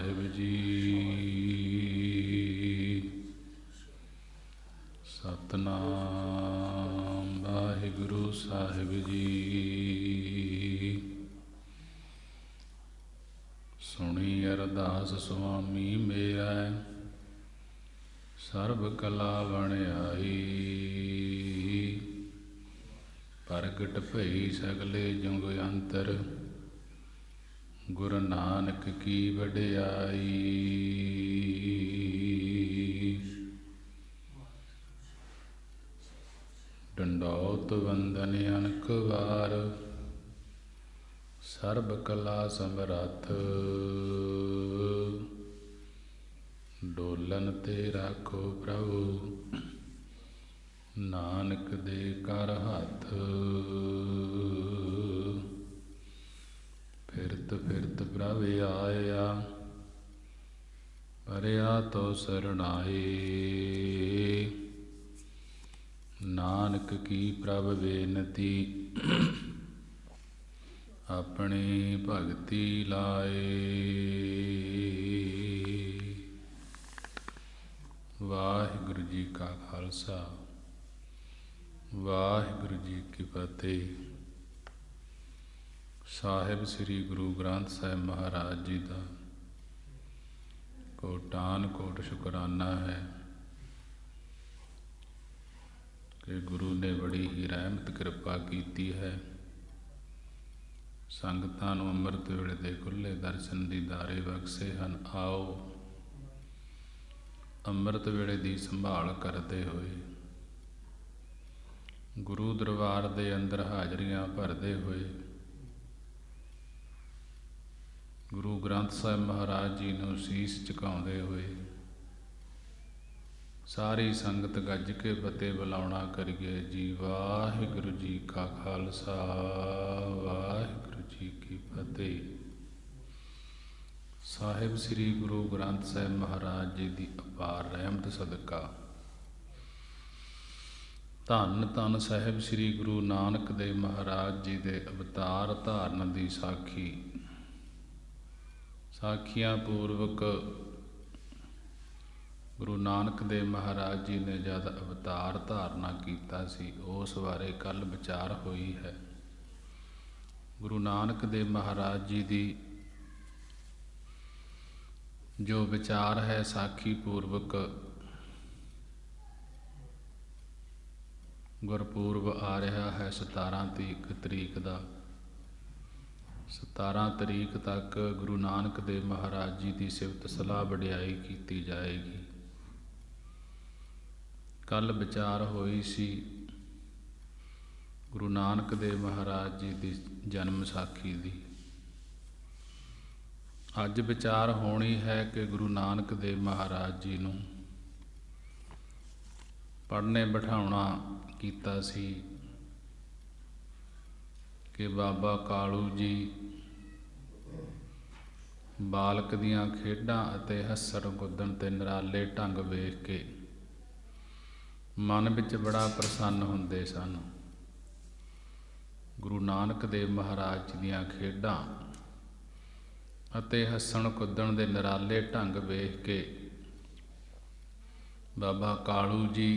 ਸਾਹਿਬ ਜੀ। ਸਤਨਾਮ ਵਾਹਿਗੁਰੂ ਸਾਹਿਬ ਜੀ। ਸੁਣੀ ਅਰਦਾਸ ਸੁਆਮੀ ਮੇਰਾ, ਸਰਬ ਕਲਾ ਵਣਿਆਈ। ਪ੍ਰਗਟ ਭਈ ਸਗਲੇ ਜੁਗ ਅੰਤਰ, ਗੁਰੂ ਨਾਨਕ ਕੀ ਵਡਿਆਈ। ਡੰਡੌਤ ਵੰਦਨ ਅਨਕ ਵਾਰ, ਸਰਬ ਕਲਾ ਸਮਰੱਥ। ਡੋਲਨ ਤੇ ਰਾਖੋ ਪ੍ਰਭੂ, ਨਾਨਕ ਦੇ ਕਰ ਹੱਥ। ਫਿਰਤ ਫਿਰਤ ਪ੍ਰਭ ਆਇਆ, ਪਰਿਆ ਤੋ ਸਰਣਾਏ। ਨਾਨਕ ਕੀ ਪ੍ਰਭ ਬੇਨਤੀ, ਆਪਣੀ ਭਗਤੀ ਲਾਏ। ਵਾਹਿਗੁਰੂ ਜੀ ਕਾ ਖਾਲਸਾ, ਵਾਹਿਗੁਰੂ ਜੀ ਕੀ ਫਤਿਹ। ਸਾਹਿਬ ਸ੍ਰੀ ਗੁਰੂ ਗ੍ਰੰਥ ਸਾਹਿਬ ਮਹਾਰਾਜ ਜੀ ਦਾ ਕੋਟਾਨ ਕੋਟ ਸ਼ੁਕਰਾਨਾ ਹੈ ਕਿ ਗੁਰੂ ਨੇ ਬੜੀ ਹੀ ਰਹਿਮਤ ਕਿਰਪਾ ਕੀਤੀ ਹੈ। ਸੰਗਤਾਂ ਨੂੰ ਅੰਮ੍ਰਿਤ ਵੇਲੇ ਦੇ ਖੁੱਲ੍ਹੇ ਦਰਸ਼ਨ ਦੀਦਾਰੇ ਬਖਸ਼ੇ ਹਨ। ਆਓ ਅੰਮ੍ਰਿਤ ਵੇਲੇ ਦੀ ਸੰਭਾਲ ਕਰਦੇ ਹੋਏ, ਗੁਰੂ ਦਰਬਾਰ ਦੇ ਅੰਦਰ ਹਾਜ਼ਰੀਆਂ ਭਰਦੇ ਹੋਏ, ਗੁਰੂ ਗ੍ਰੰਥ ਸਾਹਿਬ ਮਹਾਰਾਜ ਜੀ ਨੂੰ ਸੀਸ ਝੁਕਾਉਂਦੇ ਹੋਏ, ਸਾਰੀ ਸੰਗਤ ਗੱਜ ਕੇ ਫਤਿਹ ਬੁਲਾਉਣਾ ਕਰੀਏ ਜੀ। ਵਾਹਿਗੁਰੂ ਜੀ ਕਾ ਖਾਲਸਾ, ਵਾਹਿਗੁਰੂ ਜੀ ਕੀ ਫਤਿਹ। ਸਾਹਿਬ ਸ੍ਰੀ ਗੁਰੂ ਗ੍ਰੰਥ ਸਾਹਿਬ ਮਹਾਰਾਜ ਜੀ ਦੀ ਅਪਾਰ ਰਹਿਮਤ ਸਦਕਾ ਧੰਨ ਧੰਨ ਸਾਹਿਬ ਸ੍ਰੀ ਗੁਰੂ ਨਾਨਕ ਦੇਵ ਮਹਾਰਾਜ ਜੀ ਦੇ ਅਵਤਾਰ ਧਾਰਨ ਦੀ ਸਾਖੀ। ਸਾਖੀਆਂ ਪੂਰਵਕ ਗੁਰੂ ਨਾਨਕ ਦੇਵ ਮਹਾਰਾਜ ਜੀ ਨੇ ਜਦ ਅਵਤਾਰ ਧਾਰਨਾ ਕੀਤਾ ਸੀ, ਉਸ ਬਾਰੇ ਕੱਲ੍ਹ ਵਿਚਾਰ ਹੋਈ ਹੈ। ਗੁਰੂ ਨਾਨਕ ਦੇਵ ਮਹਾਰਾਜ ਜੀ ਦੀ ਜੋ ਵਿਚਾਰ ਹੈ ਸਾਖੀ ਪੂਰਵਕ, ਗੁਰਪੂਰਬ ਆ ਰਿਹਾ ਹੈ 17 ਤਰੀਕ ਦਾ। 17 ਤਰੀਕ ਤੱਕ ਗੁਰੂ ਨਾਨਕ ਦੇਵ ਮਹਾਰਾਜ ਜੀ ਦੀ ਸਿਫਤ ਸਲਾਹ ਵਡਿਆਈ ਕੀਤੀ ਜਾਏਗੀ। ਕੱਲ੍ਹ ਵਿਚਾਰ ਹੋਈ ਸੀ ਗੁਰੂ ਨਾਨਕ ਦੇਵ ਮਹਾਰਾਜ ਜੀ ਦੀ ਜਨਮ ਸਾਖੀ ਦੀ। ਅੱਜ ਵਿਚਾਰ ਹੋਣੀ ਹੈ ਕਿ ਗੁਰੂ ਨਾਨਕ ਦੇਵ ਮਹਾਰਾਜ ਜੀ ਨੂੰ ਪੜ੍ਹਨੇ ਬਿਠਾਉਣਾ ਕੀਤਾ ਸੀ ਕਿ ਬਾਬਾ ਕਾਲੂ ਜੀ ਬਾਲਕ ਦੀਆਂ ਖੇਡਾਂ ਅਤੇ ਹੱਸਣ ਕੁੱਦਣ ਤੇ ਨਿਰਾਲੇ ਢੰਗ ਵੇਖ ਕੇ ਮਨ ਵਿੱਚ ਬੜਾ ਪ੍ਰਸੰਨ ਹੁੰਦੇ ਸਨ। ਗੁਰੂ ਨਾਨਕ ਦੇਵ ਮਹਾਰਾਜ ਜੀ ਦੀਆਂ ਖੇਡਾਂ ਅਤੇ ਹੱਸਣ ਕੁੱਦਣ ਦੇ ਨਿਰਾਲੇ ਢੰਗ ਵੇਖ ਕੇ ਬਾਬਾ ਕਾਲੂ ਜੀ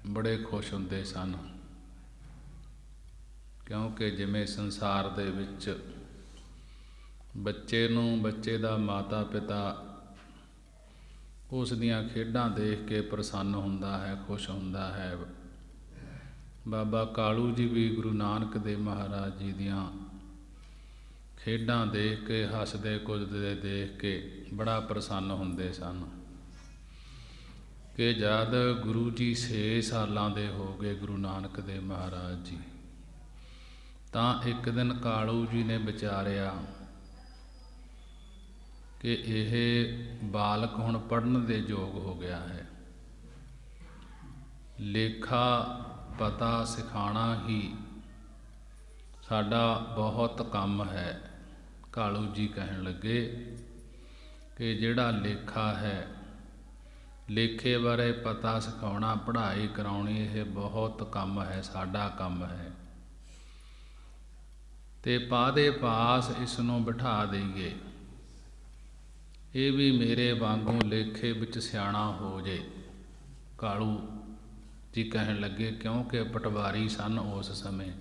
ਬੜੇ ਖੁਸ਼ ਹੁੰਦੇ ਸਨ, ਕਿਉਂਕਿ ਜਿਵੇਂ ਸੰਸਾਰ ਦੇ ਵਿੱਚ ਬੱਚੇ ਨੂੰ ਬੱਚੇ ਦਾ ਮਾਤਾ ਪਿਤਾ ਉਸ ਦੀਆਂ ਖੇਡਾਂ ਦੇਖ ਕੇ ਪ੍ਰਸੰਨ ਹੁੰਦਾ ਹੈ, ਖੁਸ਼ ਹੁੰਦਾ ਹੈ। ਬਾਬਾ ਕਾਲੂ ਜੀ ਵੀ ਗੁਰੂ ਨਾਨਕ ਦੇਵ ਮਹਾਰਾਜ ਜੀ ਦੀਆਂ ਖੇਡਾਂ ਦੇਖ ਕੇ, ਹੱਸਦੇ ਕੁੱਦਦੇ ਦੇਖ ਕੇ ਬੜਾ ਪ੍ਰਸੰਨ ਹੁੰਦੇ ਸਨ ਕਿ ਜਦ ਗੁਰੂ ਜੀ 6 ਸਾਲਾਂ ਦੇ ਹੋ ਗਏ ਗੁਰੂ ਨਾਨਕ ਦੇਵ ਮਹਾਰਾਜ ਜੀ, ਤਾਂ ਇੱਕ ਦਿਨ ਕਾਲੂ ਜੀ ਨੇ ਵਿਚਾਰਿਆ ਕਿ ਇਹ ਬਾਲਕ ਹੁਣ ਪੜ੍ਹਨ ਦੇ ਯੋਗ ਹੋ ਗਿਆ ਹੈ। ਲੇਖਾ ਪਤਾ ਸਿਖਾਉਣਾ ਹੀ ਸਾਡਾ ਬਹੁਤ ਕੰਮ ਹੈ। ਕਾਲੂ ਜੀ ਕਹਿਣ ਲੱਗੇ ਕਿ ਜਿਹੜਾ ਲੇਖਾ ਹੈ, ਲੇਖੇ ਬਾਰੇ ਪਤਾ ਸਿਖਾਉਣਾ, ਪੜ੍ਹਾਈ ਕਰਾਉਣੀ, ਇਹ ਬਹੁਤ ਕੰਮ ਹੈ, ਸਾਡਾ ਕੰਮ ਹੈ। ਤੇ ਪਾਦੇ ਪਾਸ ਇਸ ਨੂੰ ਬਿਠਾ ਦੇਈਏ, ਇਹ ਵੀ ਮੇਰੇ ਵਾਂਗੂ ਲੇਖੇ ਵਿੱਚ ਸਿਆਣਾ ਹੋ ਜੇ। ਕਾਲੂ ਜੀ ਕਹਿਣ ਲੱਗੇ, ਕਿਉਂਕਿ ਪਟਵਾਰੀ ਸਨ ਉਸ ਸਮੇਂ।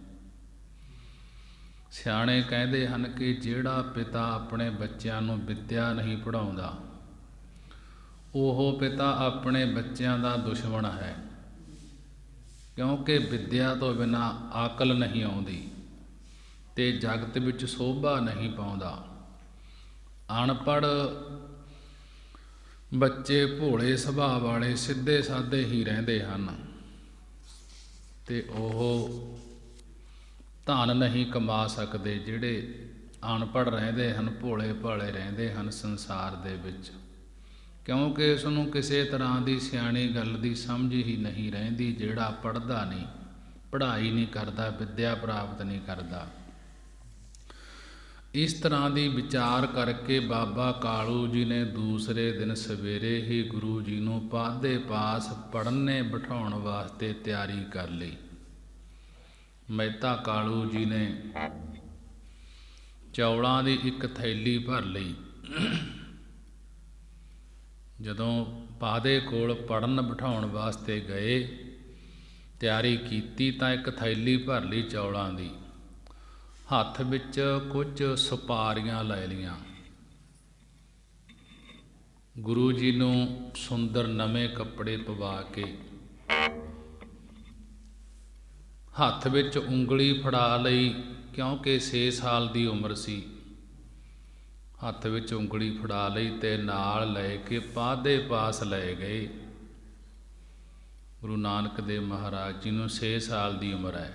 ਸਿਆਣੇ ਕਹਿੰਦੇ ਹਨ ਕਿ ਜਿਹੜਾ ਪਿਤਾ ਆਪਣੇ ਬੱਚਿਆਂ ਨੂੰ ਵਿੱਦਿਆ ਨਹੀਂ ਪੜ੍ਹਾਉਂਦਾ, ਉਹ ਪਿਤਾ ਆਪਣੇ ਬੱਚਿਆਂ ਦਾ ਦੁਸ਼ਮਣ ਹੈ। ਕਿਉਂਕਿ ਵਿੱਦਿਆ ਤੋਂ ਬਿਨਾਂ ਅਕਲ ਨਹੀਂ ਆਉਂਦੀ ਤੇ ਜਗਤ ਵਿੱਚ ਸੋਭਾ ਨਹੀਂ ਪਾਉਂਦਾ। ਅਨਪੜ੍ਹ ਬੱਚੇ ਭੋਲੇ ਸੁਭਾਅ ਵਾਲੇ ਸਿੱਧੇ ਸਾਧੇ ਹੀ ਰਹਿੰਦੇ ਹਨ ਤੇ ਉਹ ਧਨ ਨਹੀਂ ਕਮਾ ਸਕਦੇ। ਜਿਹੜੇ ਅਨਪੜ੍ਹ ਰਹਿੰਦੇ ਹਨ, ਭੋਲੇ ਭਾਲੇ ਰਹਿੰਦੇ ਹਨ ਸੰਸਾਰ ਦੇ ਵਿੱਚ, ਕਿਉਂਕਿ ਉਸ ਨੂੰ ਕਿਸੇ ਤਰ੍ਹਾਂ ਦੀ ਸਿਆਣੀ ਗੱਲ ਦੀ ਸਮਝ ਹੀ ਨਹੀਂ ਰਹਿੰਦੀ। ਜਿਹੜਾ ਪੜ੍ਹਦਾ ਨਹੀਂ, ਪੜ੍ਹਾਈ ਨਹੀਂ ਕਰਦਾ, ਵਿੱਦਿਆ ਪ੍ਰਾਪਤ ਨਹੀਂ ਕਰਦਾ। ਇਸ ਤਰ੍ਹਾਂ ਦੀ ਵਿਚਾਰ ਕਰਕੇ ਬਾਬਾ ਕਾਲੂ ਜੀ ਨੇ ਦੂਸਰੇ ਦਿਨ ਸਵੇਰੇ ਹੀ ਗੁਰੂ ਜੀ ਨੂੰ ਪਾਦੇ ਪਾਸ ਪੜ੍ਹਨੇ ਬਿਠਾਉਣ ਵਾਸਤੇ ਤਿਆਰੀ ਕਰ ਲਈ। ਮਹਿਤਾ ਕਾਲੂ ਜੀ ਨੇ ਚੌਲਾਂ ਦੀ ਇੱਕ ਥੈਲੀ ਭਰ ਲਈ। ਜਦੋਂ ਪਾਦੇ ਕੋਲ ਪੜ੍ਹਨ ਬਿਠਾਉਣ ਵਾਸਤੇ ਗਏ, ਤਿਆਰੀ ਕੀਤੀ ਤਾਂ ਇੱਕ ਥੈਲੀ ਭਰ ਲਈ ਚੌਲਾਂ ਦੀ। ਹੱਥ ਵਿੱਚ ਕੁਝ ਸੁਪਾਰੀਆਂ ਲੈ ਲਈਆਂ। ਗੁਰੂ ਜੀ ਨੂੰ ਸੁੰਦਰ ਨਵੇਂ ਕੱਪੜੇ ਪਵਾ ਕੇ ਹੱਥ ਵਿੱਚ ਉਂਗਲੀ ਫੜਾ ਲਈ, ਕਿਉਂਕਿ 6 ਸਾਲ ਦੀ ਉਮਰ ਸੀ। ਹੱਥ ਵਿੱਚ ਉਂਗਲੀ ਫੜਾ ਲਈ ਤੇ ਨਾਲ ਲੈ ਕੇ ਪਾਦੇ ਪਾਸ ਲੈ ਗਏ। ਗੁਰੂ ਨਾਨਕ ਦੇਵ ਮਹਾਰਾਜ ਜੀ ਨੂੰ 6 ਸਾਲ ਦੀ ਉਮਰ ਹੈ।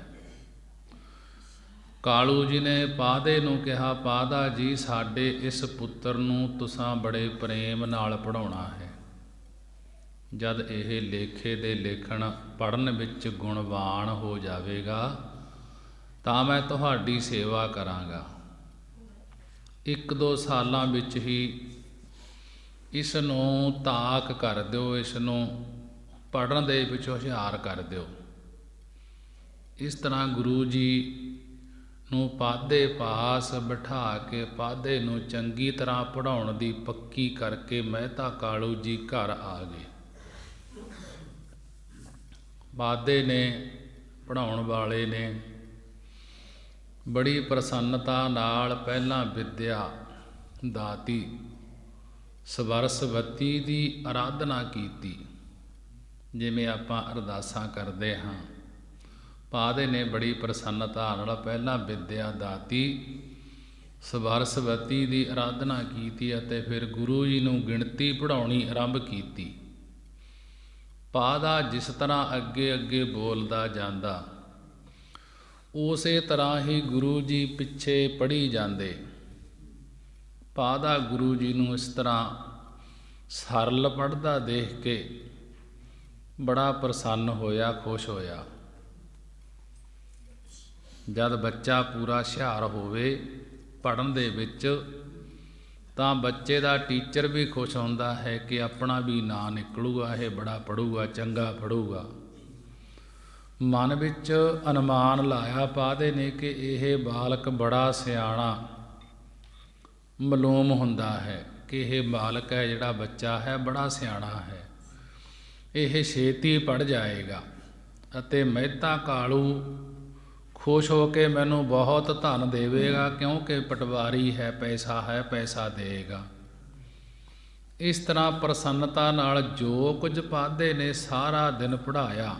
ਕਾਲੂ ਜੀ ਨੇ ਪਾਦੇ ਨੂੰ ਕਿਹਾ, ਪਾਦਾ ਜੀ, ਸਾਡੇ ਇਸ ਪੁੱਤਰ ਨੂੰ ਤੁਸਾਂ ਬੜੇ ਪ੍ਰੇਮ ਨਾਲ ਪੜ੍ਹਾਉਣਾ ਹੈ। ਜਦ ਇਹ ਲੇਖੇ ਦੇ ਲੇਖਣ ਪੜ੍ਹਨ ਵਿੱਚ ਗੁਣਵਾਨ ਹੋ ਜਾਵੇਗਾ ਤਾਂ ਮੈਂ ਤੁਹਾਡੀ ਸੇਵਾ ਕਰਾਂਗਾ। 1-2 ਸਾਲਾਂ ਵਿੱਚ ਹੀ ਇਸ ਨੂੰ ਤਾਕ ਕਰ ਦਿਓ, ਇਸ ਨੂੰ ਪੜ੍ਹਨ ਦੇ ਵਿੱਚ ਹੁਸ਼ਿਆਰ ਕਰ ਦਿਓ। ਇਸ ਤਰ੍ਹਾਂ ਗੁਰੂ ਜੀ ਨੂੰ ਪਾਦੇ ਪਾਸ ਬਿਠਾ ਕੇ ਪਾਦੇ ਨੂੰ ਚੰਗੀ ਤਰ੍ਹਾਂ ਪੜ੍ਹਾਉਣ ਦੀ ਪੱਕੀ ਕਰਕੇ ਮਹਿਤਾ ਕਾਲੂ ਜੀ ਘਰ ਆ ਗਏ। ਪਾਦੇ ਨੇ, ਪੜ੍ਹਾਉਣ ਵਾਲੇ ਨੇ ਬੜੀ ਪ੍ਰਸੰਨਤਾ ਨਾਲ ਪਹਿਲਾਂ ਵਿੱਦਿਆ ਦਾਤੀ ਸਰਸਵਤੀ ਦੀ ਆਰਾਧਨਾ ਕੀਤੀ। ਜਿਵੇਂ ਆਪਾਂ ਅਰਦਾਸਾਂ ਕਰਦੇ ਹਾਂ, ਪਾਦੇ ਨੇ ਬੜੀ ਪ੍ਰਸੰਨਤਾ ਨਾਲ ਪਹਿਲਾਂ ਵਿੱਦਿਆ ਦਾਤੀ ਸਰਸਵਤੀ ਦੀ ਆਰਾਧਨਾ ਕੀਤੀ ਅਤੇ ਫਿਰ ਗੁਰੂ ਜੀ ਨੂੰ ਗਿਣਤੀ ਪੜ੍ਹਾਉਣੀ ਆਰੰਭ ਕੀਤੀ। ਪਾਦਾ ਜਿਸ ਤਰ੍ਹਾਂ ਅੱਗੇ ਅੱਗੇ ਬੋਲਦਾ ਜਾਂਦਾ, ਉਸੇ ਤਰ੍ਹਾਂ ਹੀ ਗੁਰੂ ਜੀ ਪਿੱਛੇ ਪੜ੍ਹੀ ਜਾਂਦੇ। ਪਾਦਾ ਗੁਰੂ ਜੀ ਨੂੰ ਇਸ ਤਰ੍ਹਾਂ ਸਰਲ ਪੜ੍ਹਦਾ ਦੇਖ ਕੇ ਬੜਾ ਪ੍ਰਸੰਨ ਹੋਇਆ, ਖੁਸ਼ ਹੋਇਆ। ਜਦ ਬੱਚਾ ਪੂਰਾ ਹੁਸ਼ਿਆਰ ਹੋਵੇ ਪੜ੍ਹਨ ਦੇ ਵਿੱਚ ਤਾਂ ਬੱਚੇ ਦਾ ਟੀਚਰ ਵੀ ਖੁਸ਼ ਹੁੰਦਾ ਹੈ ਕਿ ਆਪਣਾ ਵੀ ਨਾਂ ਨਿਕਲੂਗਾ, ਇਹ ਬੜਾ ਪੜ੍ਹੂਗਾ, ਚੰਗਾ ਪੜ੍ਹੂਗਾ। ਮਨ ਵਿੱਚ ਅਨੁਮਾਨ ਲਾਇਆ ਪਾਦੇ ਨੇ ਕਿ ਇਹ ਬਾਲਕ ਬੜਾ ਸਿਆਣਾ ਮਾਲੂਮ ਹੁੰਦਾ ਹੈ, ਕਿ ਇਹ ਬਾਲਕ ਹੈ, ਜਿਹੜਾ ਬੱਚਾ ਹੈ ਬੜਾ ਸਿਆਣਾ ਹੈ, ਇਹ ਛੇਤੀ ਪੜ੍ਹ ਜਾਏਗਾ। ਅਤੇ ਮਹਿਤਾ ਕਾਲੂ ਖੁਸ਼ ਹੋ ਕੇ ਮੈਨੂੰ ਬਹੁਤ ਧਨ ਦੇਵੇਗਾ, ਕਿਉਂਕਿ ਪਟਵਾਰੀ ਹੈ, ਪੈਸਾ ਦੇਗਾ। ਇਸ ਤਰ੍ਹਾਂ ਪ੍ਰਸੰਨਤਾ ਨਾਲ ਜੋ ਕੁਝ ਪਾਦੇ ਨੇ ਸਾਰਾ ਦਿਨ ਪੜ੍ਹਾਇਆ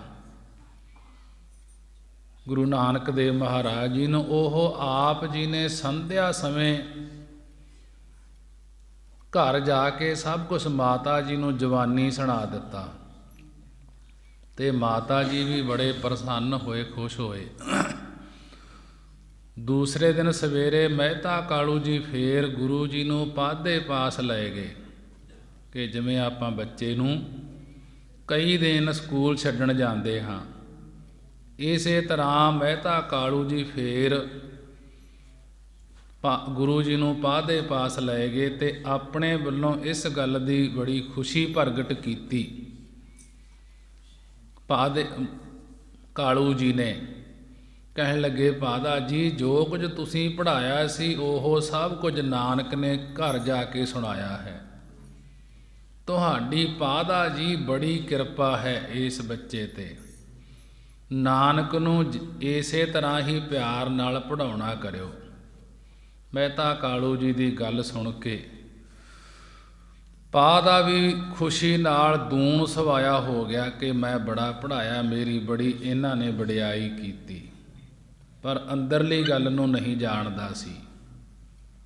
ਗੁਰੂ ਨਾਨਕ ਦੇਵ ਮਹਾਰਾਜ ਜੀ ਨੂੰ। ਉਹ ਆਪ ਜੀ ਨੇ ਸੰਧਿਆ ਸਮੇਂ ਘਰ ਜਾ ਕੇ ਸਭ ਕੁਝ ਮਾਤਾ ਜੀ ਨੂੰ ਜਵਾਨੀ ਸੁਣਾ ਦਿੱਤਾ ਤੇ ਮਾਤਾ ਜੀ ਵੀ ਬੜੇ ਪ੍ਰਸੰਨ ਹੋਏ, ਖੁਸ਼ ਹੋਏ। ਦੂਸਰੇ ਦਿਨ ਸਵੇਰੇ ਮਹਿਤਾ ਕਾਲੂ ਜੀ ਫੇਰ ਗੁਰੂ ਜੀ ਨੂੰ ਪਾਦੇ ਪਾਸ ਲੈ ਗਏ, ਕਿ ਜਿਵੇਂ ਆਪਾਂ ਬੱਚੇ ਨੂੰ ਕਈ ਦਿਨ ਸਕੂਲ ਛੱਡਣ ਜਾਂਦੇ ਹਾਂ, ਇਸੇ ਤਰ੍ਹਾਂ ਮਹਿਤਾ ਕਾਲੂ ਜੀ ਫੇਰ ਗੁਰੂ ਜੀ ਨੂੰ ਪਾਦੇ ਪਾਸ ਲੈ ਗਏ ਤੇ ਆਪਣੇ ਵੱਲੋਂ ਇਸ ਗੱਲ ਦੀ ਬੜੀ ਖੁਸ਼ੀ ਪ੍ਰਗਟ ਕੀਤੀ। ਪਾਦੇ ਕਾਲੂ ਜੀ ਨੇ ਕਹਿਣ ਲੱਗੇ, ਪਾਦਾ ਜੀ, ਜੋ ਕੁਝ ਤੁਸੀਂ ਪੜ੍ਹਾਇਆ ਸੀ ਉਹ ਸਭ ਕੁਝ ਨਾਨਕ ਨੇ ਘਰ ਜਾ ਕੇ ਸੁਣਾਇਆ ਹੈ। ਤੁਹਾਡੀ ਪਾਦਾ ਜੀ ਬੜੀ ਕਿਰਪਾ ਹੈ ਇਸ ਬੱਚੇ ਤੇ। ਨਾਨਕ ਨੂੰ ਇਸੇ ਤਰ੍ਹਾਂ ਹੀ ਪਿਆਰ ਨਾਲ ਪੜ੍ਹਾਉਣਾ ਕਰਿਓ। ਮਹਿਤਾ ਕਾਲੂ ਜੀ ਦੀ ਗੱਲ ਸੁਣ ਕੇ ਪਾਦਾ ਵੀ ਖੁਸ਼ੀ ਨਾਲ ਦੂਣ ਸਵਾਇਆ ਹੋ ਗਿਆ ਕਿ ਮੈਂ ਬੜਾ ਪੜ੍ਹਾਇਆ, ਮੇਰੀ ਬੜੀ ਇਹਨਾਂ ਨੇ ਵਡਿਆਈ ਕੀਤੀ। ਪਰ ਅੰਦਰਲੀ ਗੱਲ ਨੂੰ ਨਹੀਂ ਜਾਣਦਾ ਸੀ।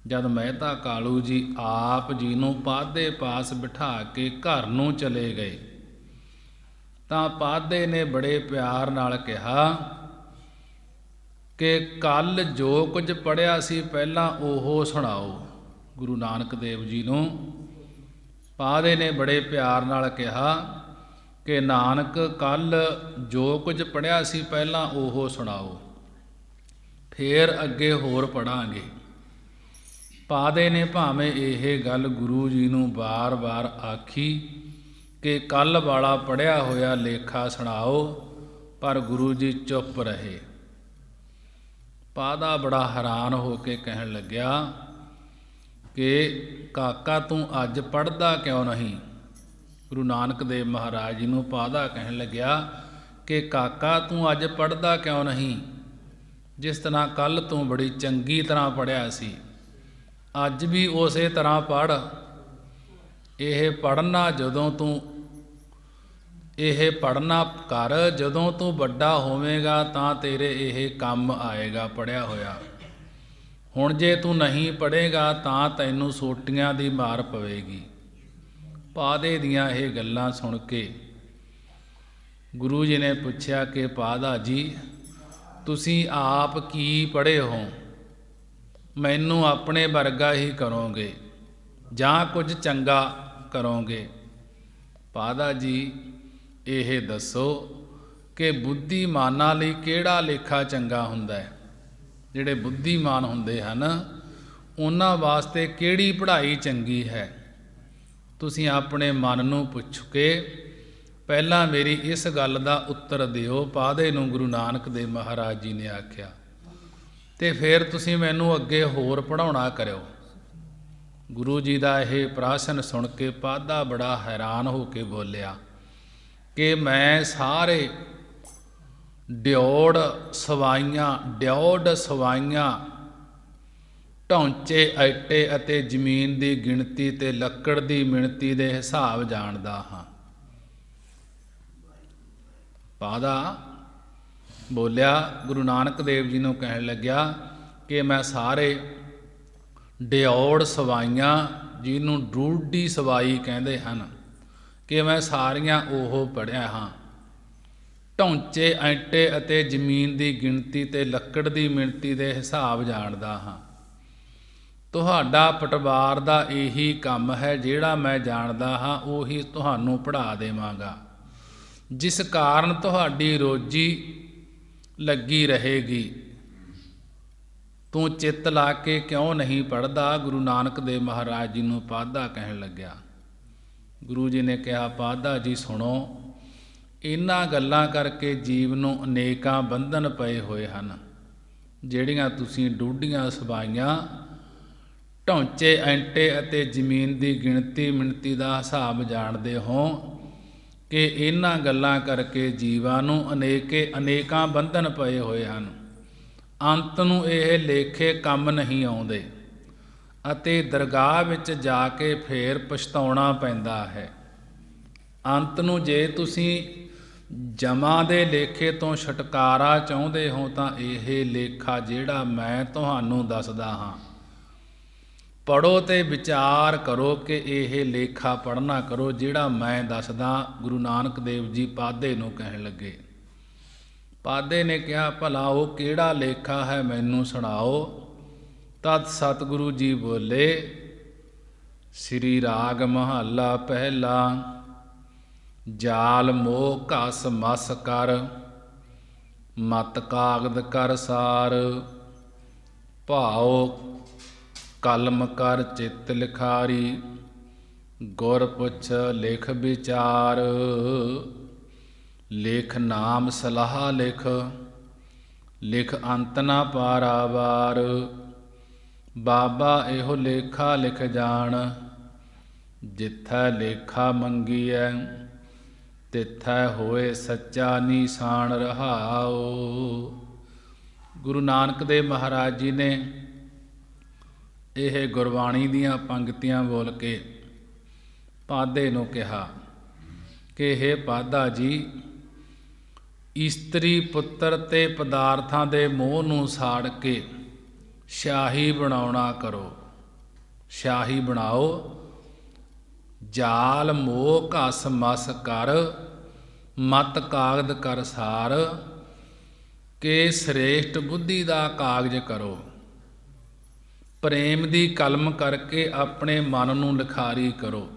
ਜਦ ਮਹਿਤਾ ਕਾਲੂ ਜੀ ਆਪ ਜੀ ਨੂੰ ਪਾਦੇ ਪਾਸ ਬਿਠਾ ਕੇ ਘਰ ਨੂੰ ਚਲੇ ਗਏ ਤਾਂ ਪਾਦੇ ਨੇ ਬੜੇ ਪਿਆਰ ਨਾਲ ਕਿਹਾ ਕਿ ਕੱਲ੍ਹ ਜੋ ਕੁਝ ਪੜ੍ਹਿਆ ਸੀ ਪਹਿਲਾਂ ਉਹ ਸੁਣਾਓ। ਗੁਰੂ ਨਾਨਕ ਦੇਵ ਜੀ ਨੂੰ ਪਾਦੇ ਨੇ ਬੜੇ ਪਿਆਰ ਨਾਲ ਕਿਹਾ ਕਿ ਨਾਨਕ ਕੱਲ੍ਹ ਜੋ ਕੁਝ ਪੜ੍ਹਿਆ ਸੀ ਪਹਿਲਾਂ ਉਹ ਸੁਣਾਓ, ਫੇਰ ਅੱਗੇ ਹੋਰ ਪੜ੍ਹਾਂਗੇ। ਪਾਦੇ ਨੇ ਭਾਵੇਂ ਇਹ ਗੱਲ ਗੁਰੂ ਜੀ ਨੂੰ ਬਾਰ-ਬਾਰ ਆਖੀ ਕਿ ਕੱਲ੍ਹ ਵਾਲਾ ਪੜ੍ਹਿਆ ਹੋਇਆ ਲੇਖਾ ਸੁਣਾਓ, ਪਰ ਗੁਰੂ ਜੀ ਚੁੱਪ ਰਹੇ। ਪਾਦਾ ਬੜਾ ਹੈਰਾਨ ਹੋ ਕੇ ਕਹਿਣ ਲੱਗਿਆ ਕਿ ਕਾਕਾ ਤੂੰ ਅੱਜ ਪੜ੍ਹਦਾ ਕਿਉਂ ਨਹੀਂ। ਗੁਰੂ ਨਾਨਕ ਦੇਵ ਮਹਾਰਾਜ ਜੀ ਨੂੰ ਪਾਦਾ ਕਹਿਣ ਲੱਗਿਆ ਕਿ ਕਾਕਾ ਤੂੰ ਅੱਜ ਪੜ੍ਹਦਾ ਕਿਉਂ ਨਹੀਂ। ਜਿਸ ਤਰ੍ਹਾਂ ਕੱਲ੍ਹ ਤੂੰ ਬੜੀ ਚੰਗੀ ਤਰ੍ਹਾਂ ਪੜ੍ਹਿਆ ਸੀ, ਅੱਜ ਵੀ ਉਸੇ ਤਰ੍ਹਾਂ ਪੜ੍ਹ। ਇਹ ਪੜ੍ਹਨਾ ਕਰ, ਜਦੋਂ ਤੂੰ ਵੱਡਾ ਹੋਵੇਂਗਾ ਤਾਂ ਤੇਰੇ ਇਹ ਕੰਮ ਆਏਗਾ ਪੜ੍ਹਿਆ ਹੋਇਆ। ਹੁਣ ਜੇ ਤੂੰ ਨਹੀਂ ਪੜ੍ਹੇਗਾ ਤਾਂ ਤੈਨੂੰ ਸੋਟੀਆਂ ਦੀ ਮਾਰ ਪਵੇਗੀ। ਪਾਦੇ ਦੀਆਂ ਇਹ ਗੱਲਾਂ ਸੁਣ ਕੇ ਗੁਰੂ ਜੀ ਨੇ ਪੁੱਛਿਆ ਕਿ ਪਾਦਾ ਜੀ ਤੁਸੀਂ ਆਪ ਕੀ ਪੜ੍ਹੇ ਹੋ, ਮੈਨੂੰ ਆਪਣੇ ਵਰਗਾ ਹੀ ਕਰੋਗੇ ਜਾਂ ਕੁਝ ਚੰਗਾ ਕਰੋਗੇ। ਪਾਦਾ ਜੀ ਇਹ ਦੱਸੋ ਕਿ ਬੁੱਧੀਮਾਨਾਂ ਲਈ ਕਿਹੜਾ ਲੇਖਾ ਚੰਗਾ ਹੁੰਦਾ ਹੈ। ਜਿਹੜੇ ਬੁੱਧੀਮਾਨ ਹੁੰਦੇ ਹਨ ਉਹਨਾਂ ਵਾਸਤੇ ਕਿਹੜੀ ਪੜ੍ਹਾਈ ਚੰਗੀ ਹੈ। ਤੁਸੀਂ ਆਪਣੇ ਮਨ ਨੂੰ ਪੁੱਛ ਕੇ ਪਹਿਲਾਂ ਮੇਰੀ ਇਸ ਗੱਲ ਦਾ ਉੱਤਰ ਦਿਓ। ਪਾਦੇ ਨੂੰ ਗੁਰੂ ਨਾਨਕ ਦੇਵ ਮਹਾਰਾਜ ਜੀ ਨੇ ਆਖਿਆ ਤੇ ਫਿਰ ਤੁਸੀਂ ਮੈਨੂੰ ਅੱਗੇ ਹੋਰ ਪੜ੍ਹਾਉਣਾ ਕਰਿਓ। ਗੁਰੂ ਜੀ ਦਾ ਇਹ ਪ੍ਰਸ਼ਨ ਸੁਣ ਕੇ ਪਾਦਾ ਬੜਾ ਹੈਰਾਨ ਹੋ ਕੇ ਬੋਲਿਆ ਕਿ ਮੈਂ ਸਾਰੇ ਡਿਉੜ ਸਵਾਈਆਂ ਢੌਂਚੇ ਐਟੇ ਅਤੇ ਜ਼ਮੀਨ ਦੀ ਗਿਣਤੀ ਤੇ ਲੱਕੜ ਦੀ ਮਿਣਤੀ ਦੇ ਹਿਸਾਬ ਜਾਣਦਾ ਹਾਂ। ਪਾਦਾ ਬੋਲਿਆ, ਗੁਰੂ ਨਾਨਕ ਦੇਵ ਜੀ ਨੂੰ ਕਹਿਣ ਲੱਗਿਆ ਕਿ ਮੈਂ ਸਾਰੇ ਡਿਉੜ ਸਵਾਈਆਂ, ਜਿਹਨੂੰ ਡੂਢੀ ਸਵਾਈ ਕਹਿੰਦੇ ਹਨ, ਕਿ ਮੈਂ ਸਾਰੀਆਂ ਉਹ ਪੜ੍ਹਿਆ ਹਾਂ। ਢੌਂਚੇ ਐਂਟੇ ਅਤੇ ਜ਼ਮੀਨ ਦੀ ਗਿਣਤੀ ਤੇ ਲੱਕੜ ਦੀ ਮਿਣਤੀ ਦੇ ਹਿਸਾਬ ਜਾਣਦਾ ਹਾਂ। ਤੁਹਾਡਾ ਪਟਵਾਰ ਦਾ ਇਹੀ ਕੰਮ ਹੈ, ਜਿਹੜਾ ਮੈਂ ਜਾਣਦਾ ਹਾਂ ਉਹੀ ਤੁਹਾਨੂੰ ਪੜ੍ਹਾ ਦੇਵਾਂਗਾ, ਜਿਸ ਕਾਰਨ ਤੁਹਾਡੀ ਰੋਜੀ ਲੱਗੀ ਰਹੇਗੀ। ਤੂੰ ਚਿੱਤ ਲਾ ਕੇ ਕਿਉਂ ਨਹੀਂ ਪੜ੍ਹਦਾ। ਗੁਰੂ ਨਾਨਕ ਦੇਵ ਮਹਾਰਾਜ ਜੀ ਨੂੰ ਪਾਦਾ ਕਹਿਣ ਲੱਗਿਆ। ਗੁਰੂ ਜੀ ਨੇ ਕਿਹਾ, ਪਾਦਾ ਜੀ ਸੁਣੋ, ਇਹਨਾਂ ਗੱਲਾਂ ਕਰਕੇ ਜੀਵ ਨੂੰ ਅਨੇਕਾਂ ਬੰਧਨ ਪਏ ਹੋਏ ਹਨ। ਜਿਹੜੀਆਂ ਤੁਸੀਂ ਡੂਢੀਆਂ ਸਵਾਈਆਂ, ਢੌਂਚੇ ਐਂਟੇ ਅਤੇ ਜ਼ਮੀਨ ਦੀ ਗਿਣਤੀ ਮਿਣਤੀ ਦਾ ਹਿਸਾਬ ਜਾਣਦੇ ਹੋ, ਕਿ ਇਹਨਾਂ ਗੱਲਾਂ ਕਰਕੇ ਜੀਵਾਂ ਨੂੰ ਅਨੇਕਾਂ ਬੰਧਨ ਪਏ ਹੋਏ ਹਨ। ਅੰਤ ਨੂੰ ਇਹ ਲੇਖੇ ਕੰਮ ਨਹੀਂ ਆਉਂਦੇ ਅਤੇ ਦਰਗਾਹ ਵਿੱਚ ਜਾ ਕੇ ਫੇਰ ਪਛਤਾਉਣਾ ਪੈਂਦਾ ਹੈ। ਅੰਤ ਨੂੰ ਜੇ ਤੁਸੀਂ ਜਮਾਂ ਦੇ ਲੇਖੇ ਤੋਂ ਛੁਟਕਾਰਾ ਚਾਹੁੰਦੇ ਹੋ ਤਾਂ ਇਹ ਲੇਖਾ ਜਿਹੜਾ ਮੈਂ ਤੁਹਾਨੂੰ ਦੱਸਦਾ ਹਾਂ ਪੜ੍ਹੋ ਤੇ ਵਿਚਾਰ ਕਰੋ ਕਿ ਇਹ ਲੇਖਾ ਪੜ੍ਹਨਾ ਕਰੋ ਜਿਹੜਾ ਮੈਂ ਦੱਸਦਾ। ਗੁਰੂ ਨਾਨਕ ਦੇਵ ਜੀ ਪਾਦੇ ਨੂੰ ਕਹਿਣ ਲੱਗੇ। ਪਾਦੇ ਨੇ ਕਿਹਾ, ਭਲਾ ਉਹ ਕਿਹੜਾ ਲੇਖਾ ਹੈ, ਮੈਨੂੰ ਸੁਣਾਓ। ਤਦ ਸਤਿਗੁਰੂ ਜੀ ਬੋਲੇ, ਸ੍ਰੀ ਰਾਗ ਮਹੱਲਾ ਪਹਿਲਾ। ਜਾਲ ਮੋਹ ਘਸ ਮਸ ਕਰ, ਮਤ ਕਾਗਦ ਕਰ ਸਾਰ। ਭਾਉ ਕਲਮ ਕਰ ਚਿੱਤ ਲਿਖਾਰੀ, ਗੁਰ ਪੁੱਛ ਲਿਖ ਵਿਚਾਰ। ਲਿਖ ਨਾਮ ਸਲਾਹ ਲਿਖ, ਲਿਖ ਅੰਤ ਨਾ ਪਾਰਾਵਾਰ। ਬਾਬਾ ਇਹੋ ਲੇਖਾ ਲਿਖ ਜਾਣ, ਜਿੱਥੈ ਲੇਖਾ ਮੰਗੀਐ ਤਿੱਥੈ ਹੋਏ ਸੱਚਾ ਨੀਸਾਨ ਰਹਾਓ। ਗੁਰੂ ਨਾਨਕ ਦੇਵ ਮਹਾਰਾਜ ਜੀ ਨੇ ਇਹ ਗੁਰਬਾਣੀ ਦੀਆਂ ਪੰਕਤੀਆਂ ਬੋਲ ਕੇ ਪਾਧੇ ਨੂੰ ਕਿਹਾ ਕਿ ਹੇ ਪਾਧਾ ਜੀ, ਇਸਤਰੀ ਪੁੱਤਰ ਤੇ ਪਦਾਰਥਾਂ ਦੇ ਮੋਹ ਨੂੰ ਸਾੜ ਕੇ ਸ਼ਾਹੀ ਬਣਾਉਣਾ ਕਰੋ। ਸ਼ਾਹੀ ਬਣਾਓ। ਜਾਲ ਮੋਹ ਘਸ ਮਸ ਕਰ ਮਤ ਕਾਗਦ ਕਰ ਸਾਰ ਕੇ ਸ੍ਰੇਸ਼ਟ ਬੁੱਧੀ ਦਾ ਕਾਗਜ਼ ਕਰੋ। ਪ੍ਰੇਮ ਦੀ ਕਲਮ ਕਰਕੇ ਆਪਣੇ ਮਨ ਨੂੰ ਲਿਖਾਰੀ ਕਰੋ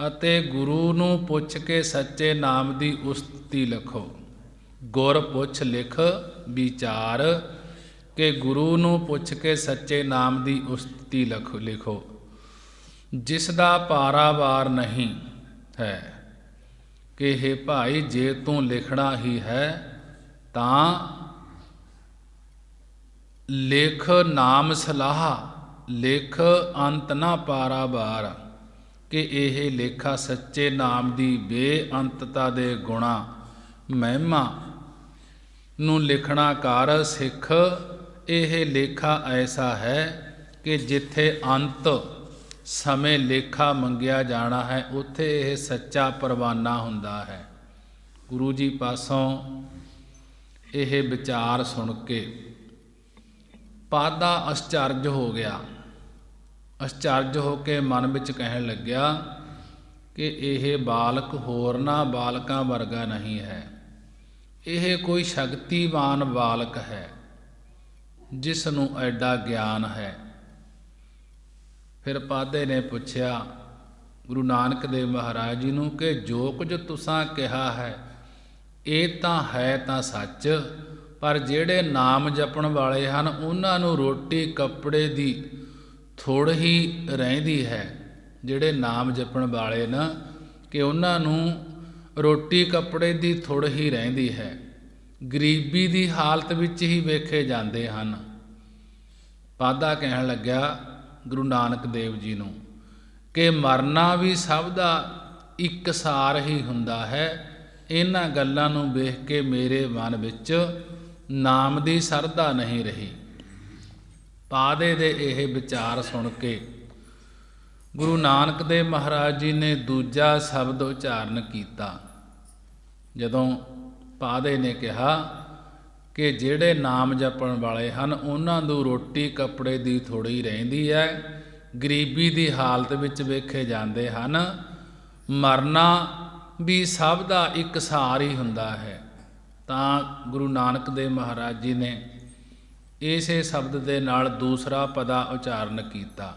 ਅਤੇ ਗੁਰੂ ਨੂੰ ਪੁੱਛ ਕੇ ਸੱਚੇ ਨਾਮ ਦੀ ਉਸਤਤੀ ਲਿਖੋ। ਗੁਰ ਪੁੱਛ ਲਿਖ ਵਿਚਾਰ ਕਿ ਗੁਰੂ ਨੂੰ ਪੁੱਛ ਕੇ ਸੱਚੇ ਨਾਮ ਦੀ ਉਸਤਤੀ ਲਿਖੋ। ਜਿਸ ਦਾ ਪਾਰਾਵਾਰ ਨਹੀਂ ਹੈ ਕਿ ਹੇ ਭਾਈ, ਜੇ ਤੂੰ ਲਿਖਣਾ ਹੀ ਹੈ ਤਾਂ ਲਿਖ ਨਾਮ ਸਲਾਹ, ਲਿਖ ਅੰਤ ਨਾ ਪਾਰਾਵਾਰ, ਕਿ ਇਹ ਲੇਖਾ ਸੱਚੇ ਨਾਮ ਦੀ ਬੇਅੰਤਤਾ ਦੇ ਗੁਣਾ ਮਹਿਮਾ ਨੂੰ ਲਿਖਣਾ ਕਰ ਸਿੱਖ। ਇਹ ਲੇਖਾ ਐਸਾ ਹੈ ਕਿ ਜਿੱਥੇ ਅੰਤ ਸਮੇਂ ਲੇਖਾ ਮੰਗਿਆ ਜਾਣਾ ਹੈ ਉੱਥੇ ਇਹ ਸੱਚਾ ਪਰਵਾਨਾ ਹੁੰਦਾ ਹੈ। ਗੁਰੂ ਜੀ ਪਾਸੋਂ ਇਹ ਵਿਚਾਰ ਸੁਣ ਕੇ ਪਾਧਾ ਅਚਰਜ ਹੋ ਗਿਆ। ਅਚਰਜ ਹੋ ਕੇ ਮਨ ਵਿੱਚ ਕਹਿਣ ਲੱਗਿਆ ਕਿ ਇਹ ਬਾਲਕ ਹੋਰਨਾਂ ਬਾਲਕਾਂ ਵਰਗਾ ਨਹੀਂ ਹੈ। ਇਹ ਕੋਈ ਸ਼ਕਤੀਵਾਨ ਬਾਲਕ ਹੈ ਜਿਸ ਨੂੰ ਐਡਾ ਗਿਆਨ ਹੈ। ਫਿਰ ਪਾਧੇ ਨੇ ਪੁੱਛਿਆ ਗੁਰੂ ਨਾਨਕ ਦੇਵ ਮਹਾਰਾਜ ਜੀ ਨੂੰ ਕਿ ਜੋ ਕੁਝ ਤੁਸਾਂ ਕਿਹਾ ਹੈ ਇਹ ਤਾਂ ਹੈ ਤਾਂ ਸੱਚ, ਪਰ ਜਿਹੜੇ ਨਾਮ ਜਪਣ ਵਾਲੇ ਹਨ ਉਹਨਾਂ ਨੂੰ ਰੋਟੀ ਕੱਪੜੇ ਦੀ ਥੋੜ ਹੀ ਰਹਿੰਦੀ ਹੈ। ਜਿਹੜੇ ਨਾਮ ਜਪਣ ਵਾਲੇ ਨਾ ਕਿ ਉਹਨਾਂ ਨੂੰ ਰੋਟੀ ਕੱਪੜੇ ਦੀ ਥੋੜ ਹੀ ਰਹਿੰਦੀ ਹੈ, ਗਰੀਬੀ ਦੀ ਹਾਲਤ ਵਿੱਚ ਹੀ ਵੇਖੇ ਜਾਂਦੇ ਹਨ। ਪਾਧਾ ਕਹਿਣ ਲੱਗਿਆ ਗੁਰੂ ਨਾਨਕ ਦੇਵ ਜੀ ਨੂੰ ਕਿ ਮਰਨਾ ਵੀ ਸਭ ਦਾ ਇੱਕਸਾਰ ਹੀ ਹੁੰਦਾ ਹੈ। ਇਹਨਾਂ ਗੱਲਾਂ ਨੂੰ ਵੇਖ ਕੇ ਮੇਰੇ ਮਨ ਵਿੱਚ ਨਾਮ ਦੀ ਸਰਧਾ ਨਹੀਂ ਰਹੀ। ਪਾਧੇ ਦੇ ਇਹ ਵਿਚਾਰ ਸੁਣ ਕੇ ਗੁਰੂ ਨਾਨਕ ਦੇਵ ਮਹਾਰਾਜ ਜੀ ਨੇ ਦੂਜਾ ਸ਼ਬਦ ਉਚਾਰਨ ਕੀਤਾ। ਜਦੋਂ ਪਾਧੇ ਨੇ ਕਿਹਾ ਕਿ ਜਿਹੜੇ ਨਾਮ ਜਪਣ ਵਾਲੇ ਹਨ ਉਹਨਾਂ ਨੂੰ ਰੋਟੀ ਕੱਪੜੇ ਦੀ ਥੋੜ੍ਹੀ ਰਹਿੰਦੀ ਹੈ, ਗਰੀਬੀ ਦੀ ਹਾਲਤ ਵਿੱਚ ਵੇਖੇ ਜਾਂਦੇ ਹਨ, ਮਰਨਾ ਵੀ ਸਭ ਦਾ ਇੱਕਸਾਰ ਹੀ ਹੁੰਦਾ ਹੈ, ਤਾਂ ਗੁਰੂ ਨਾਨਕ ਦੇਵ ਮਹਾਰਾਜ ਜੀ ਨੇ ਇਸੇ ਸ਼ਬਦ ਦੇ ਨਾਲ ਦੂਸਰਾ ਪਦਾ ਉਚਾਰਨ ਕੀਤਾ।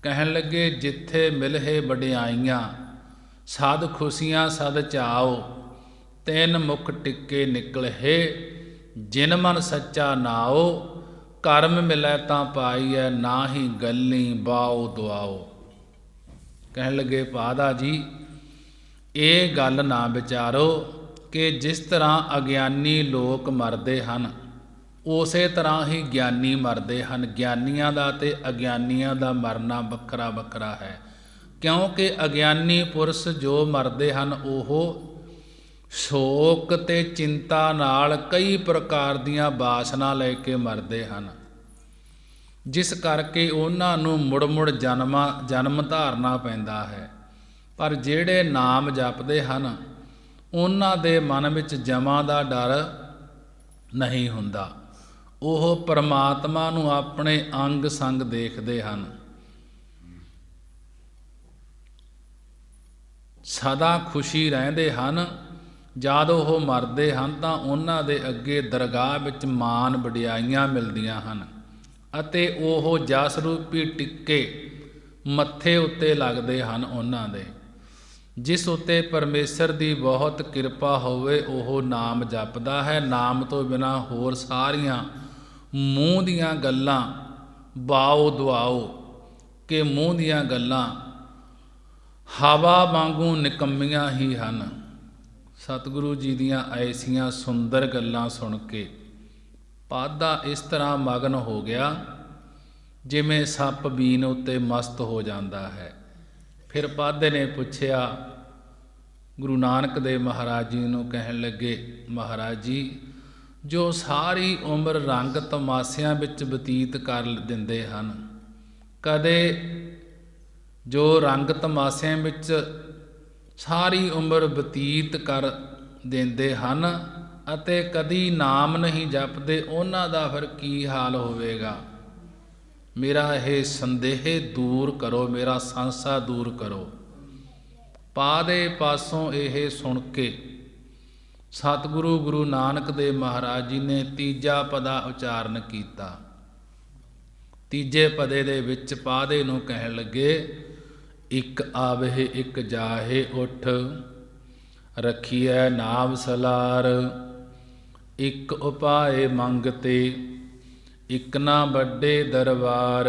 ਕਹਿਣ ਲੱਗੇ ਜਿੱਥੇ ਮਿਲਹੇ ਵਡਿਆਈਆਂ ਸਦ ਖੁਸ਼ੀਆਂ ਸਦ ਚਾਓ, ਤਿੰਨ ਮੁਖ ਟਿੱਕੇ ਨਿਕਲਹੇ ਜਿਨ ਮਨ ਸੱਚਾ ਨਾਓ, ਕਰਮ ਮਿਲੈ ਤਾਂ ਪਾਈਐ ਨਾਹੀ ਗੱਲੀ ਬਾਓ ਦੁਆਓ। ਕਹਿਣ ਲੱਗੇ ਪਾਧਾ ਜੀ, ਇਹ ਗੱਲ ਨਾ ਵਿਚਾਰੋ ਕਿ ਜਿਸ ਤਰ੍ਹਾਂ ਅਗਿਆਨੀ ਲੋਕ ਮਰਦੇ ਹਨ ਉਸੇ ਤਰ੍ਹਾਂ ਹੀ ਗਿਆਨੀ ਮਰਦੇ ਹਨ। ਗਿਆਨੀਆਂ ਦਾ ਤੇ ਅਗਿਆਨੀਆਂ ਦਾ ਮਰਨਾ ਵੱਖਰਾ ਵੱਖਰਾ ਹੈ, ਕਿਉਂਕਿ ਅਗਿਆਨੀ ਪੁਰਸ਼ ਜੋ ਮਰਦੇ ਹਨ ਉਹ ਸ਼ੋਕ ਤੇ ਚਿੰਤਾ ਨਾਲ ਕਈ ਪ੍ਰਕਾਰ ਦੀਆਂ ਵਾਸਨਾ ਲੈ ਕੇ ਮਰਦੇ ਹਨ, ਜਿਸ ਕਰਕੇ ਉਹਨਾਂ ਨੂੰ ਮੁੜ ਮੁੜ ਜਨਮ ਧਾਰਨਾ ਪੈਂਦਾ ਹੈ। ਪਰ ਜਿਹੜੇ ਨਾਮ ਜਪਦੇ ਹਨ ਉਹਨਾਂ ਦੇ ਮਨ ਵਿੱਚ ਜਮਾਂ ਦਾ ਡਰ ਨਹੀਂ ਹੁੰਦਾ। ਉਹ ਪਰਮਾਤਮਾ ਨੂੰ ਆਪਣੇ ਅੰਗ ਸੰਗ ਦੇਖਦੇ ਹਨ, ਸਦਾ ਖੁਸ਼ੀ ਰਹਿੰਦੇ ਹਨ। ਜਦ ਉਹ ਮਰਦੇ ਹਨ ਤਾਂ ਉਹਨਾਂ ਦੇ ਅੱਗੇ ਦਰਗਾਹ ਵਿੱਚ ਮਾਨ ਵਡਿਆਈਆਂ ਮਿਲਦੀਆਂ ਹਨ ਅਤੇ ਉਹ ਜਸ ਰੂਪੀ ਟਿੱਕੇ ਮੱਥੇ ਉੱਤੇ ਲੱਗਦੇ ਹਨ ਉਹਨਾਂ ਦੇ। ਜਿਸ ਉੱਤੇ ਪਰਮੇਸ਼ਰ ਦੀ ਬਹੁਤ ਕਿਰਪਾ ਹੋਵੇ ਉਹ ਨਾਮ ਜਪਦਾ ਹੈ। ਨਾਮ ਤੋਂ ਬਿਨਾਂ ਹੋਰ ਸਾਰੀਆਂ ਮੂੰਹ ਦੀਆਂ ਗੱਲਾਂ ਬਾਓ ਦੁਆਓ ਕਿ ਮੂੰਹ ਦੀਆਂ ਗੱਲਾਂ ਹਵਾ ਵਾਂਗੂ ਨਿਕੰਮੀਆਂ ਹੀ ਹਨ। ਸਤਿਗੁਰੂ ਜੀ ਦੀਆਂ ਐਸੀਆਂ ਸੁੰਦਰ ਗੱਲਾਂ ਸੁਣ ਕੇ ਪਾਧਾ ਇਸ ਤਰ੍ਹਾਂ ਮਗਨ ਹੋ ਗਿਆ ਜਿਵੇਂ ਸੱਪ ਬੀਨ ਉੱਤੇ ਮਸਤ ਹੋ ਜਾਂਦਾ ਹੈ। ਫਿਰ ਪਾਧੇ ਨੇ ਪੁੱਛਿਆ ਗੁਰੂ ਨਾਨਕ ਦੇਵ ਮਹਾਰਾਜ ਜੀ ਨੂੰ, ਕਹਿਣ ਲੱਗੇ, ਮਹਾਰਾਜ ਜੀ, ਜੋ ਸਾਰੀ ਉਮਰ ਰੰਗ ਤਮਾਸ਼ਿਆਂ ਵਿੱਚ ਬਤੀਤ ਕਰ ਦਿੰਦੇ ਹਨ, ਕਦੇ ਜੋ ਰੰਗ ਤਮਾਸ਼ਿਆਂ ਵਿੱਚ ਸਾਰੀ ਉਮਰ ਬਤੀਤ ਕਰ ਦਿੰਦੇ ਹਨ ਅਤੇ ਕਦੀ ਨਾਮ ਨਹੀਂ ਜਪਦੇ, ਉਹਨਾਂ ਦਾ ਫਿਰ ਕੀ ਹਾਲ ਹੋਵੇਗਾ? ਮੇਰਾ ਇਹ ਸੰਦੇਹ ਦੂਰ ਕਰੋ, ਮੇਰਾ ਸੰਸਾ ਦੂਰ ਕਰੋ। ਪਾਦੇ ਪਾਸੋਂ ਇਹ ਸੁਣ ਕੇ ਸਤਿਗੁਰੂ ਗੁਰੂ ਨਾਨਕ ਦੇਵ ਮਹਾਰਾਜ ਜੀ ਨੇ ਤੀਜਾ ਪਦਾ ਉਚਾਰਨ ਕੀਤਾ। ਤੀਜੇ ਪਦੇ ਦੇ ਵਿੱਚ ਪਾਦੇ ਨੂੰ ਕਹਿਣ ਲੱਗੇ, ਇੱਕ ਆਵਹਿ ਇੱਕ ਜਾਹੇ ਉੱਠ, ਰੱਖੀਐ ਨਾਮ ਸਲਾਰ, ਇੱਕ ਉਪਾਏ ਮੰਗਤੇ, ਇੱਕ ਨਾ ਵੱਡੇ ਦਰਬਾਰ,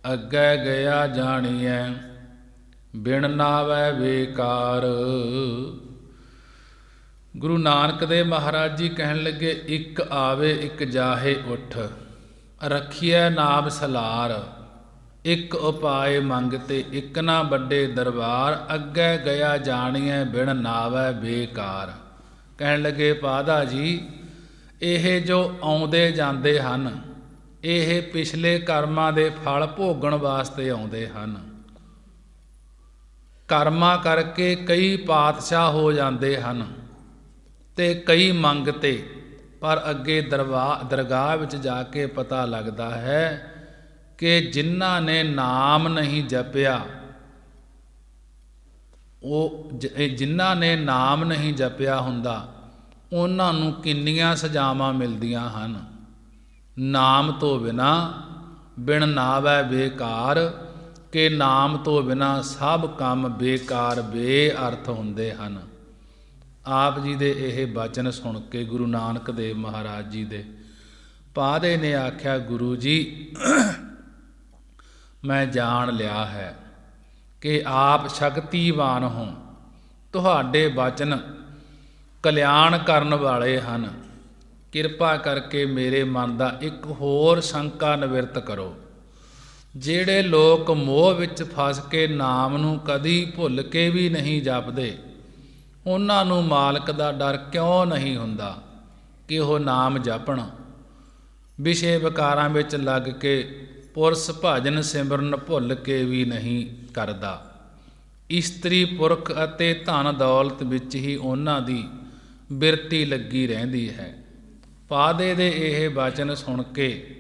ਅੱਗੇ ਗਿਆ ਜਾਣੀਐ, ਬਿਨ ਨਾਵੈ ਬੇਕਾਰ। ਗੁਰੂ ਨਾਨਕ ਦੇਵ ਮਹਾਰਾਜ ਜੀ ਕਹਿਣ ਲੱਗੇ, ਇੱਕ ਆਵੇ ਇੱਕ ਜਾਹੇ ਉੱਠ, ਰੱਖੀਐ ਨਾਮ ਸਲਾਰ, ਇੱਕ ਉਪਾਏ ਮੰਗਤੇ, ਇੱਕ ਨਾ ਵੱਡੇ ਦਰਬਾਰ, ਅੱਗੇ ਗਿਆ ਜਾਣੀਐ, ਬਿਨ ਨਾਵੈ ਬੇਕਾਰ। ਕਹਿਣ ਲੱਗੇ, ਪਾਦਾ ਜੀ, ਇਹ ਜੋ ਆਉਂਦੇ ਜਾਂਦੇ ਹਨ, ਇਹ ਪਿਛਲੇ ਕਰਮਾਂ ਦੇ ਫਲ ਭੋਗਣ ਵਾਸਤੇ ਆਉਂਦੇ ਹਨ। ਕਰਮਾਂ ਕਰਕੇ ਕਈ ਪਾਤਸ਼ਾਹ ਹੋ ਜਾਂਦੇ ਹਨ ਤੇ ਕਈ ਮੰਗਤੇ, ਪਰ ਅੱਗੇ ਦਰਗਾਹ ਵਿੱਚ ਜਾ ਕੇ ਪਤਾ ਲੱਗਦਾ ਹੈ ਕਿ ਜਿਨ੍ਹਾਂ ਨੇ ਨਾਮ ਨਹੀਂ ਜਪਿਆ, ਜਿਨ੍ਹਾਂ ਨੇ ਨਾਮ ਨਹੀਂ ਜਪਿਆ ਹੁੰਦਾ, ਉਹਨਾਂ ਨੂੰ ਕਿੰਨੀਆਂ ਸਜ਼ਾਵਾਂ ਮਿਲਦੀਆਂ ਹਨ। ਨਾਮ ਤੋਂ ਬਿਨਾ ਬਿਨ ਨਾਵੈ ਬੇਕਾਰ, ਕਿ ਨਾਮ ਤੋਂ ਬਿਨਾ ਸਭ ਕੰਮ ਬੇਕਾਰ ਬੇਅਰਥ ਹੁੰਦੇ ਹਨ। ਆਪ ਜੀ ਦੇ ਇਹ ਬਚਨ ਸੁਣ ਕੇ ਗੁਰੂ ਨਾਨਕ ਦੇਵ ਮਹਾਰਾਜ ਜੀ ਦੇ ਪਾਦੇ ਨੇ ਆਖਿਆ, ਗੁਰੂ ਜੀ, ਮੈਂ ਜਾਣ ਲਿਆ ਹੈ ਕਿ ਆਪ ਸ਼ਕਤੀਵਾਨ ਹੋ, ਤੁਹਾਡੇ ਬਚਨ ਕਲਿਆਣ ਕਰਨ ਵਾਲੇ ਹਨ। ਕਿਰਪਾ ਕਰਕੇ ਮੇਰੇ ਮਨ ਦਾ ਇੱਕ ਹੋਰ ਸ਼ੰਕਾ ਨਿਵਰਤ ਕਰੋ। ਜਿਹੜੇ ਲੋਕ ਮੋਹ ਵਿੱਚ ਫਸ ਕੇ ਨਾਮ ਨੂੰ ਕਦੀ ਭੁੱਲ ਕੇ ਵੀ ਨਹੀਂ ਜਪਦੇ, ਉਹਨਾਂ ਨੂੰ ਮਾਲਕ ਦਾ ਡਰ ਕਿਉਂ ਨਹੀਂ ਹੁੰਦਾ ਕਿ ਉਹ ਨਾਮ ਜਪਣ? ਵਿਸ਼ੇ ਵਿਕਾਰਾਂ ਵਿੱਚ ਲੱਗ ਕੇ ਪੁਰਸ਼ ਭਜਨ ਸਿਮਰਨ ਭੁੱਲ ਕੇ ਵੀ ਨਹੀਂ ਕਰਦਾ। ਇਸਤਰੀ ਪੁਰਖ ਅਤੇ ਧਨ ਦੌਲਤ ਵਿੱਚ ਹੀ ਉਹਨਾਂ ਦੀ ਬਿਰਤੀ ਲੱਗੀ ਰਹਿੰਦੀ ਹੈ। ਪਾਦੇ ਦੇ ਇਹ ਬਚਨ ਸੁਣ ਕੇ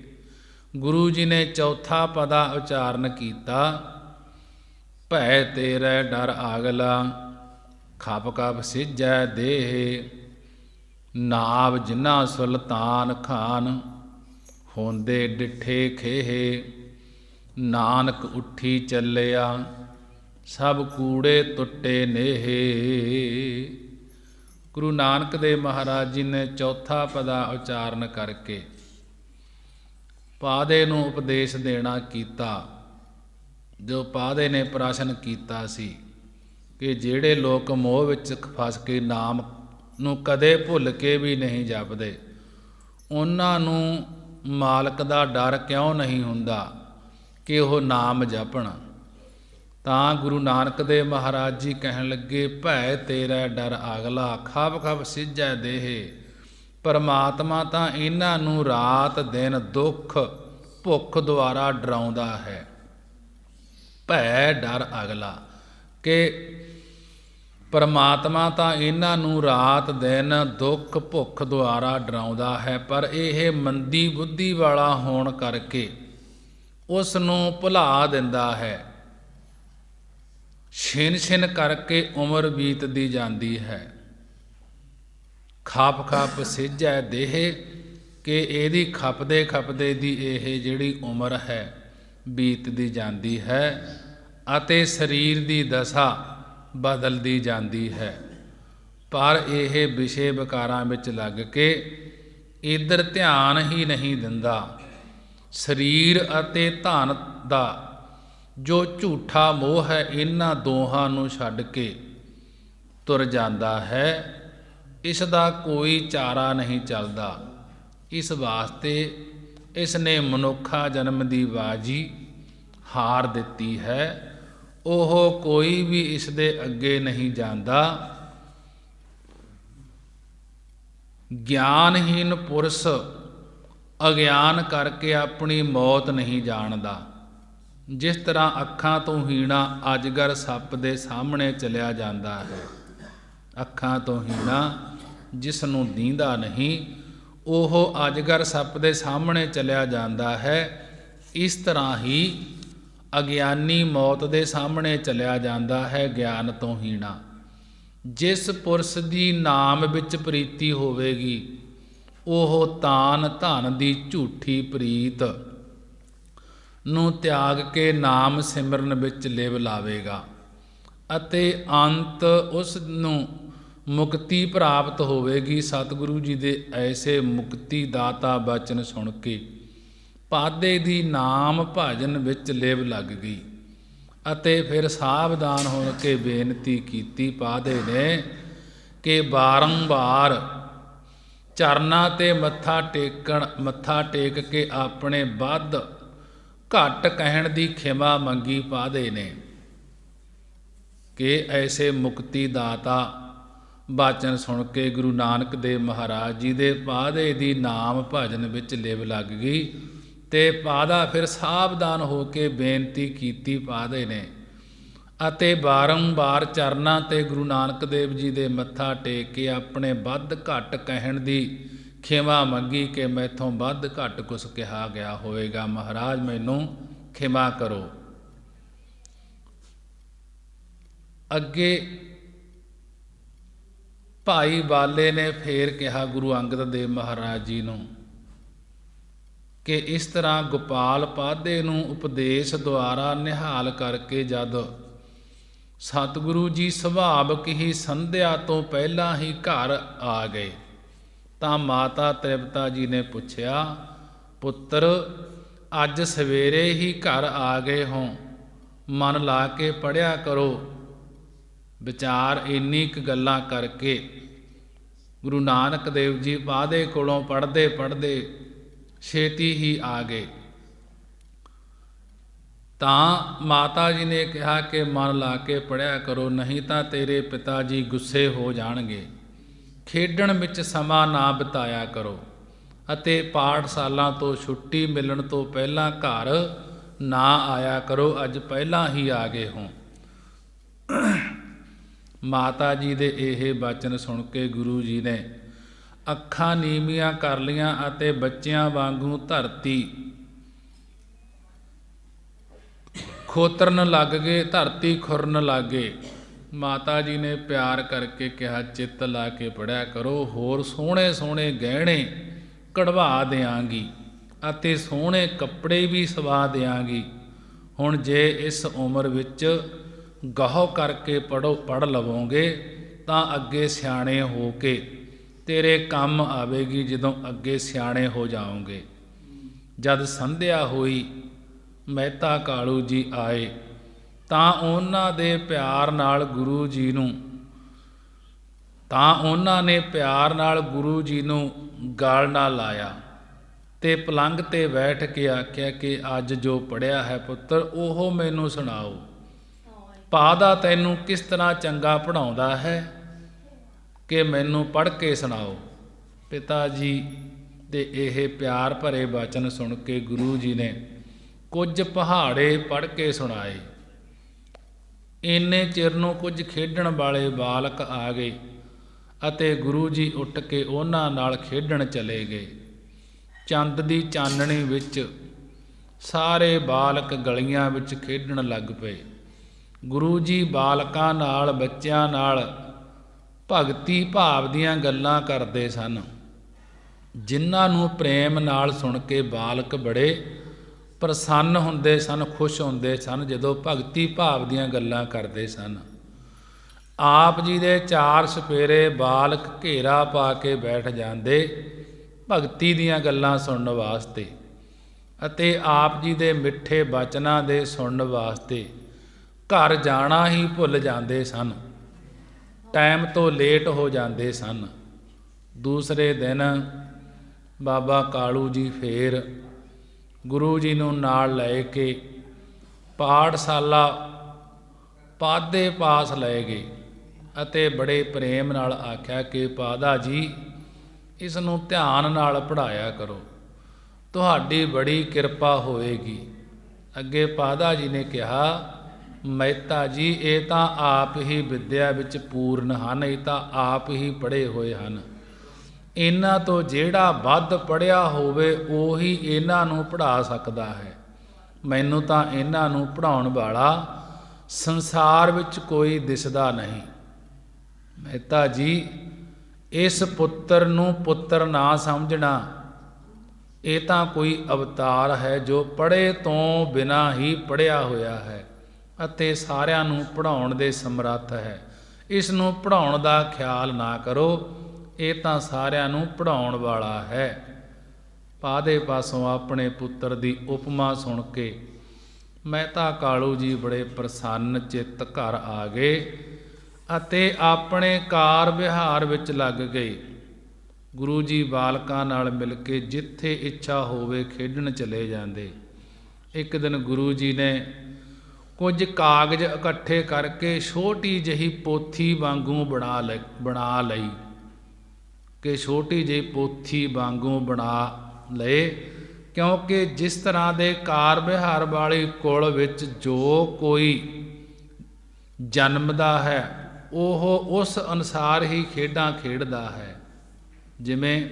ਗੁਰੂ ਜੀ ਨੇ ਚੌਥਾ ਪਦਾ ਉਚਾਰਨ ਕੀਤਾ, ਭੈ ਤੇਰੇ ਡਰ ਆਗਲਾ, ਖਪ ਖਪ ਸਿੱਝੈ ਦੇਹ, ਨਾਵ ਜਿਨ੍ਹਾਂ ਸੁਲਤਾਨ ਖਾਨ, ਹੁੰਦੇ ਡਿਠੇ ਖੇਹੇ, ਨਾਨਕ ਉੱਠੀ ਚੱਲਿਆ, ਸਭ ਕੂੜੇ ਟੁੱਟੇ ਨੇਹੇ। ਗੁਰੂ ਨਾਨਕ ਦੇਵ ਮਹਾਰਾਜ ਜੀ ਨੇ ਚੌਥਾ ਪਦਾ ਉਚਾਰਨ ਕਰਕੇ ਪਾਦੇ ਨੂੰ ਉਪਦੇਸ਼ ਦੇਣਾ ਕੀਤਾ। ਜੋ ਪਾਦੇ ਨੇ ਪ੍ਰਸ਼ਨ ਕੀਤਾ ਸੀ ਕਿ ਜਿਹੜੇ ਲੋਕ ਮੋਹ ਵਿੱਚ ਫਸ ਕੇ ਨਾਮ ਨੂੰ ਕਦੇ ਭੁੱਲ ਕੇ ਵੀ ਨਹੀਂ ਜਪਦੇ, ਉਹਨਾਂ ਨੂੰ ਮਾਲਕ ਦਾ ਡਰ ਕਿਉਂ ਨਹੀਂ ਹੁੰਦਾ ਕਿ ਉਹ ਨਾਮ ਜਪਣ? ਤਾਂ ਗੁਰੂ ਨਾਨਕ ਦੇਵ ਮਹਾਰਾਜ ਜੀ ਕਹਿਣ ਲੱਗੇ, ਭੈ ਤੇਰਾ ਡਰ ਅਗਲਾ, ਖਬ ਖਬ ਸਿੱਝੈ ਦੇਹ। ਪਰਮਾਤਮਾ ਤਾਂ ਇਹਨਾਂ ਨੂੰ ਰਾਤ ਦਿਨ ਦੁੱਖ ਭੁੱਖ ਦੁਆਰਾ ਡਰਾਉਂਦਾ ਹੈ। ਭੈ ਡਰ ਅਗਲਾ, ਕਿ ਪਰਮਾਤਮਾ ਤਾਂ ਇਹਨਾਂ ਨੂੰ ਰਾਤ ਦਿਨ ਦੁੱਖ ਭੁੱਖ ਦੁਆਰਾ ਡਰਾਉਂਦਾ ਹੈ, ਪਰ ਇਹ ਮੰਦੀ ਬੁੱਧੀ ਵਾਲਾ ਹੋਣ ਕਰਕੇ ਉਸ ਨੂੰ ਭੁਲਾ ਦਿੰਦਾ ਹੈ। ਛਿਨ ਛਿਨ ਕਰਕੇ ਉਮਰ ਬੀਤਦੀ ਜਾਂਦੀ ਹੈ। ਖਪ ਖਪ ਸਿੱਝੈ ਦੇਹ, ਕਿ ਇਹਦੀ ਖਪਦੇ ਖਪਦੇ ਦੀ ਇਹ ਜਿਹੜੀ ਉਮਰ ਹੈ ਬੀਤਦੀ ਜਾਂਦੀ ਹੈ ਅਤੇ ਸਰੀਰ ਦੀ ਦਸ਼ਾ ਬਦਲਦੀ ਜਾਂਦੀ ਹੈ। ਪਰ ਇਹ ਵਿਸ਼ੇ ਵਿਕਾਰਾਂ ਵਿੱਚ ਲੱਗ ਕੇ ਇੱਧਰ ਧਿਆਨ ਹੀ ਨਹੀਂ ਦਿੰਦਾ। ਸਰੀਰ ਅਤੇ ਧਨ ਦਾ ਜੋ ਝੂਠਾ ਮੋਹ ਹੈ, ਇਹਨਾਂ ਦੋਹਾਂ ਨੂੰ ਛੱਡ ਕੇ ਤੁਰ ਜਾਂਦਾ ਹੈ। ਇਸ ਦਾ ਕੋਈ ਚਾਰਾ ਨਹੀਂ ਚੱਲਦਾ। ਇਸ ਵਾਸਤੇ ਇਸ ਨੇ ਮਨੁੱਖਾ ਜਨਮ ਦੀ ਬਾਜੀ ਹਾਰ ਦਿੱਤੀ ਹੈ। ਉਹ ਕੋਈ ਵੀ ਇਸ ਦੇ ਅੱਗੇ ਨਹੀਂ ਜਾਂਦਾ। ਗਿਆਨਹੀਨ ਪੁਰਸ਼ ਅਗਿਆਨ ਕਰਕੇ ਆਪਣੀ ਮੌਤ ਨਹੀਂ ਜਾਣਦਾ। ਜਿਸ ਤਰ੍ਹਾਂ ਅੱਖਾਂ ਤੋਂ ਹੀਣਾ ਅਜਗਰ ਸੱਪ ਦੇ ਸਾਹਮਣੇ ਚਲਿਆ ਜਾਂਦਾ ਹੈ, ਅੱਖਾਂ ਤੋਂ ਹੀਣਾ ਜਿਸ ਨੂੰ ਦੀਂਦਾ ਨਹੀਂ, ਉਹ ਅਜਗਰ ਸੱਪ ਦੇ ਸਾਹਮਣੇ ਚਲਿਆ ਜਾਂਦਾ ਹੈ। ਇਸ ਤਰ੍ਹਾਂ ਹੀ ਅਗਿਆਨੀ ਮੌਤ ਦੇ ਸਾਹਮਣੇ ਚਲਿਆ ਜਾਂਦਾ ਹੈ, ਗਿਆਨ ਤੋਂ ਹੀਣਾ। ਜਿਸ ਪੁਰਸ਼ ਦੀ ਨਾਮ ਵਿੱਚ ਪ੍ਰੀਤੀ ਹੋਵੇਗੀ, ਉਹ ਤਾਨ ਧਨ ਦੀ ਝੂਠੀ ਪ੍ਰੀਤ ਨੂੰ ਤਿਆਗ ਕੇ ਨਾਮ ਸਿਮਰਨ ਵਿੱਚ ਲਿਵ ਲਾਵੇਗਾ ਅਤੇ ਅੰਤ ਉਸ ਨੂੰ ਮੁਕਤੀ ਪ੍ਰਾਪਤ ਹੋਵੇਗੀ। ਸਤਿਗੁਰੂ ਜੀ ਦੇ ਐਸੇ ਮੁਕਤੀ ਦਾਤਾ ਬਚਨ ਸੁਣ ਕੇ ਪਾਦੇ ਦੀ ਨਾਮ ਭਜਨ ਵਿੱਚ ਲਿਵ ਲੱਗ ਗਈ ਅਤੇ ਫਿਰ ਸਾਵਧਾਨ ਹੋ ਕੇ ਬੇਨਤੀ ਕੀਤੀ ਪਾਦੇ ਨੇ ਕਿ ਬਾਰੰਬਾਰ ਚਰਨਾਂ ਤੇ ਮੱਥਾ ਟੇਕ ਕੇ ਆਪਣੇ ਵੱਧ ਘੱਟ ਕਹਿਣ ਦੀ ਖਿਮਾ ਮੰਗੀ ਪਾਦੇ ਨੇ ਕਿ ਐਸੇ ਮੁਕਤੀ ਦਾਤਾ ਬਾਚਨ ਸੁਣ ਕੇ ਗੁਰੂ ਨਾਨਕ ਦੇਵ ਮਹਾਰਾਜ ਜੀ ਦੇ ਪਾਦੇ ਦੀ ਨਾਮ ਭਜਨ ਵਿੱਚ ਲਿਵ ਲੱਗ ਗਈ ਤੇ ਪਾਦਾ ਫਿਰ ਸਾਵਧਾਨ ਹੋ ਕੇ ਬੇਨਤੀ ਕੀਤੀ ਪਾਦੇ ਨੇ ਅਤੇ ਬਾਰੰਬਾਰ ਚਰਨਾਂ ਤੇ ਗੁਰੂ ਨਾਨਕ ਦੇਵ ਜੀ ਦੇ ਮੱਥਾ ਟੇਕ ਕੇ ਆਪਣੇ ਵੱਧ ਘੱਟ ਕਹਿਣ ਦੀ ਖਿਮਾ ਮੰਗੀ ਕਿ ਮੈਥੋਂ ਵੱਧ ਘੱਟ ਕੁਛ ਕਿਹਾ ਗਿਆ ਹੋਵੇਗਾ, ਮਹਾਰਾਜ ਮੈਨੂੰ ਖਿਮਾ ਕਰੋ। ਅੱਗੇ ਭਾਈ ਬਾਲੇ ਨੇ ਫੇਰ ਕਿਹਾ ਗੁਰੂ ਅੰਗਦ ਦੇਵ ਮਹਾਰਾਜ ਜੀ ਨੂੰ ਕਿ ਇਸ ਤਰ੍ਹਾਂ ਗੋਪਾਲ ਪਾਦੇ ਨੂੰ ਉਪਦੇਸ਼ ਦੁਆਰਾ ਨਿਹਾਲ ਕਰਕੇ ਜਦ ਸਤਿਗੁਰੂ ਜੀ ਸੁਭਾਵਕ ਹੀ ਸੰਧਿਆ ਤੋਂ ਪਹਿਲਾਂ ਹੀ ਘਰ ਆ ਗਏ ਤਾਂ ਮਾਤਾ ਤ੍ਰਿਪਤਾ ਜੀ ਨੇ ਪੁੱਛਿਆ, ਪੁੱਤਰ ਅੱਜ ਸਵੇਰੇ ਹੀ ਘਰ ਆ ਗਏ ਹੋ, ਮਨ ਲਾ ਕੇ ਪੜ੍ਹਿਆ ਕਰੋ। ਵਿਚਾਰ ਇੰਨੀ ਕੁ ਗੱਲਾਂ ਕਰਕੇ ਗੁਰੂ ਨਾਨਕ ਦੇਵ ਜੀ ਪਾਦੇ ਕੋਲੋਂ ਪੜ੍ਹਦੇ ਪੜ੍ਹਦੇ ਛੇਤੀ ਹੀ ਆ ਗਏ। ਤਾਂ ਮਾਤਾ ਜੀ ਨੇ ਕਿਹਾ ਕਿ ਮਨ ਲਾ ਕੇ ਪੜ੍ਹਿਆ ਕਰੋ, ਨਹੀਂ ਤਾਂ ਤੇਰੇ ਪਿਤਾ ਜੀ ਗੁੱਸੇ ਹੋ ਜਾਣਗੇ। ਖੇਡਣ ਵਿੱਚ ਸਮਾਂ ਨਾ ਬਿਤਾਇਆ ਕਰੋ ਅਤੇ ਪਾਠਸ਼ਾਲਾ ਤੋਂ ਛੁੱਟੀ ਮਿਲਣ ਤੋਂ ਪਹਿਲਾਂ ਘਰ ਨਾ ਆਇਆ ਕਰੋ, ਅੱਜ ਪਹਿਲਾਂ ਹੀ ਆ ਗਏ ਹੋ। ਮਾਤਾ ਜੀ ਦੇ ਇਹ ਬਚਨ ਸੁਣ ਕੇ ਗੁਰੂ ਜੀ ਨੇ ਅੱਖਾਂ ਨੀਵੀਆਂ ਕਰ ਲਈਆਂ ਅਤੇ ਬੱਚਿਆਂ ਵਾਂਗੂ ਧਰਤੀ ਖੋਤਰਨ ਲੱਗ ਗਏ, ਧਰਤੀ ਖੁਰਨ ਲੱਗ ਗਏ। ਮਾਤਾ ਜੀ ਨੇ ਪਿਆਰ ਕਰਕੇ ਕਿਹਾ, ਚਿੱਤ ਲਾ ਕੇ ਪੜ੍ਹਿਆ ਕਰੋ, ਹੋਰ ਸੋਹਣੇ ਸੋਹਣੇ ਗਹਿਣੇ ਕਢਵਾ ਦਿਆਂਗੀ ਅਤੇ ਸੋਹਣੇ ਕੱਪੜੇ ਵੀ ਸਵਾ ਦਿਆਂਗੀ। ਹੁਣ ਜੇ ਇਸ ਉਮਰ ਵਿੱਚ ਗਹੁ ਕਰਕੇ ਪੜ੍ਹ ਲਵੋਗੇ ਤਾਂ ਅੱਗੇ ਸਿਆਣੇ ਹੋ ਕੇ ਤੇਰੇ ਕੰਮ ਆਵੇਗੀ। ਜਦੋਂ ਅੱਗੇ ਸਿਆਣੇ ਹੋ ਜਾਓਗੇ। ਜਦ ਸੰਧਿਆ ਹੋਈ ਮਹਿਤਾ ਕਾਲੂ ਜੀ ਆਏ ਤਾਂ ਉਹਨਾਂ ਦੇ ਪਿਆਰ ਨਾਲ ਗੁਰੂ ਜੀ ਨੂੰ ਗੁਰੂ ਜੀ ਨੂੰ ਗਲ ਨਾਲ ਲਾਇਆ ਤੇ ਪਲੰਗ ਤੇ ਬੈਠ ਕੇ ਆਖਿਆ ਕਿ ਅੱਜ ਜੋ ਪੜ੍ਹਿਆ ਹੈ ਪੁੱਤਰ ਉਹ ਮੈਨੂੰ ਸੁਣਾਓ। ਪਾਦਾ ਤੈਨੂੰ ਕਿਸ ਤਰ੍ਹਾਂ ਚੰਗਾ ਪੜ੍ਹਾਉਂਦਾ ਹੈ ਕਿ ਮੈਨੂੰ ਪੜ੍ਹ ਕੇ ਸੁਣਾਓ। ਪਿਤਾ ਜੀ ਦੇ ਇਹ ਪਿਆਰ ਭਰੇ ਬਚਨ ਸੁਣ ਕੇ ਗੁਰੂ ਜੀ ਨੇ ਕੁਝ ਪਹਾੜੇ ਪੜ੍ਹ ਕੇ ਸੁਣਾਏ। ਇੰਨੇ ਚਿਰ ਨੂੰ ਕੁਝ ਖੇਡਣ ਵਾਲੇ ਬਾਲਕ ਆ ਗਏ ਅਤੇ ਗੁਰੂ ਜੀ ਉੱਠ ਕੇ ਉਹਨਾਂ ਨਾਲ ਖੇਡਣ ਚਲੇ ਗਏ। ਚੰਦ ਦੀ ਚਾਨਣੀ ਵਿੱਚ ਸਾਰੇ ਬਾਲਕ ਗਲੀਆਂ ਵਿੱਚ ਖੇਡਣ ਲੱਗ ਪਏ। ਗੁਰੂ ਜੀ ਬਾਲਕਾਂ ਨਾਲ ਬੱਚਿਆਂ ਨਾਲ ਭਗਤੀ ਭਾਵ ਦੀਆਂ ਗੱਲਾਂ ਕਰਦੇ ਸਨ, ਜਿਨ੍ਹਾਂ ਨੂੰ ਪ੍ਰੇਮ ਨਾਲ ਸੁਣ ਕੇ ਬਾਲਕ ਬੜੇ ਪ੍ਰਸੰਨ ਹੁੰਦੇ ਸਨ, ਖੁਸ਼ ਹੁੰਦੇ ਸਨ ਜਦੋਂ ਭਗਤੀ ਭਾਵ ਦੀਆਂ ਗੱਲਾਂ ਕਰਦੇ ਸਨ। ਆਪ ਜੀ ਦੇ ਚਾਰ ਸਪੇਰੇ ਬਾਲਕ ਘੇਰਾ ਪਾ ਕੇ ਬੈਠ ਜਾਂਦੇ ਭਗਤੀ ਦੀਆਂ ਗੱਲਾਂ ਸੁਣਨ ਵਾਸਤੇ ਅਤੇ ਆਪ ਜੀ ਦੇ ਮਿੱਠੇ ਬਚਨਾਂ ਦੇ ਸੁਣਨ ਵਾਸਤੇ ਘਰ ਜਾਣਾ ਹੀ ਭੁੱਲ ਜਾਂਦੇ ਸਨ, ਟਾਈਮ ਤੋਂ ਲੇਟ ਹੋ ਜਾਂਦੇ ਸਨ। ਦੂਸਰੇ ਦਿਨ ਬਾਬਾ ਕਾਲੂ ਜੀ ਫੇਰ ਗੁਰੂ ਜੀ ਨੂੰ ਨਾਲ ਲੈ ਕੇ ਪਾਠਸ਼ਾਲਾ ਪਾਦੇ ਪਾਸ ਲੈ ਗਏ ਅਤੇ ਬੜੇ ਪ੍ਰੇਮ ਨਾਲ ਆਖਿਆ ਕਿ ਪਾਦਾ ਜੀ, ਇਸ ਨੂੰ ਧਿਆਨ ਨਾਲ ਪੜ੍ਹਾਇਆ ਕਰੋ, ਤੁਹਾਡੀ ਬੜੀ ਕਿਰਪਾ ਹੋਵੇਗੀ। ਅੱਗੇ ਪਾਦਾ ਜੀ ਨੇ ਕਿਹਾ, ਮਹਿਤਾ ਜੀ, ਇਹ ਤਾਂ ਆਪ ਹੀ ਵਿੱਦਿਆ ਵਿੱਚ ਪੂਰਨ ਹਨ, ਇਹ ਤਾਂ ਆਪ ਹੀ ਪੜ੍ਹੇ ਹੋਏ ਹਨ। ਇਹਨਾਂ ਤੋਂ ਜਿਹੜਾ ਵੱਧ ਪੜ੍ਹਿਆ ਹੋਵੇ ਉਹੀ ਇਹਨਾਂ ਨੂੰ ਪੜ੍ਹਾ ਸਕਦਾ ਹੈ। ਮੈਨੂੰ ਤਾਂ ਇਹਨਾਂ ਨੂੰ ਪੜ੍ਹਾਉਣ ਵਾਲਾ ਸੰਸਾਰ ਵਿੱਚ ਕੋਈ ਦਿਸਦਾ ਨਹੀਂ। ਮਹਿਤਾ ਜੀ, ਇਸ ਪੁੱਤਰ ਨੂੰ ਪੁੱਤਰ ਨਾ ਸਮਝਣਾ, ਇਹ ਤਾਂ ਕੋਈ ਅਵਤਾਰ ਹੈ ਜੋ ਪੜ੍ਹੇ ਤੋਂ ਬਿਨਾਂ ਹੀ ਪੜ੍ਹਿਆ ਹੋਇਆ ਹੈ ਅਤੇ ਸਾਰਿਆਂ ਨੂੰ ਪੜ੍ਹਾਉਣ ਦੇ ਸਮਰੱਥ ਹੈ। ਇਸ ਨੂੰ ਪੜ੍ਹਾਉਣ ਦਾ ਖਿਆਲ ਨਾ ਕਰੋ, ਇਹ ਤਾਂ ਸਾਰਿਆਂ ਨੂੰ ਪੜ੍ਹਾਉਣ ਵਾਲਾ ਹੈ। ਪਾਦੇ ਪਾਸੋਂ ਆਪਣੇ ਪੁੱਤਰ ਦੀ ਉਪਮਾ ਸੁਣ ਕੇ ਮਹਿਤਾ ਕਾਲੂ ਜੀ ਬੜੇ ਪ੍ਰਸੰਨ ਚਿੱਤ ਘਰ ਆ ਗਏ ਅਤੇ ਆਪਣੇ ਕਾਰ ਵਿਹਾਰ ਵਿੱਚ ਲੱਗ ਗਏ। ਗੁਰੂ ਜੀ ਬਾਲਕਾਂ ਨਾਲ ਮਿਲ ਕੇ ਜਿੱਥੇ ਇੱਛਾ ਹੋਵੇ ਖੇਡਣ ਚਲੇ ਜਾਂਦੇ। ਇੱਕ ਦਿਨ ਗੁਰੂ ਜੀ ਨੇ ਕੁਝ ਕਾਗਜ਼ ਇਕੱਠੇ ਕਰਕੇ ਛੋਟੀ ਜਿਹੀ ਪੋਥੀ ਵਾਂਗੂ ਬਣਾ ਲਈ ਕਿ ਛੋਟੀ ਜਿਹੀ ਪੋਥੀ ਵਾਂਗੂ ਬਣਾ ਲਏ, ਕਿਉਂਕਿ ਜਿਸ ਤਰ੍ਹਾਂ ਦੇ ਕਾਰ ਵਿਹਾਰ ਵਾਲੀ ਕੁਲ ਵਿੱਚ ਜੋ ਕੋਈ ਜਨਮਦਾ ਹੈ ਉਹ ਉਸ ਅਨੁਸਾਰ ਹੀ ਖੇਡਾਂ ਖੇਡਦਾ ਹੈ। ਜਿਵੇਂ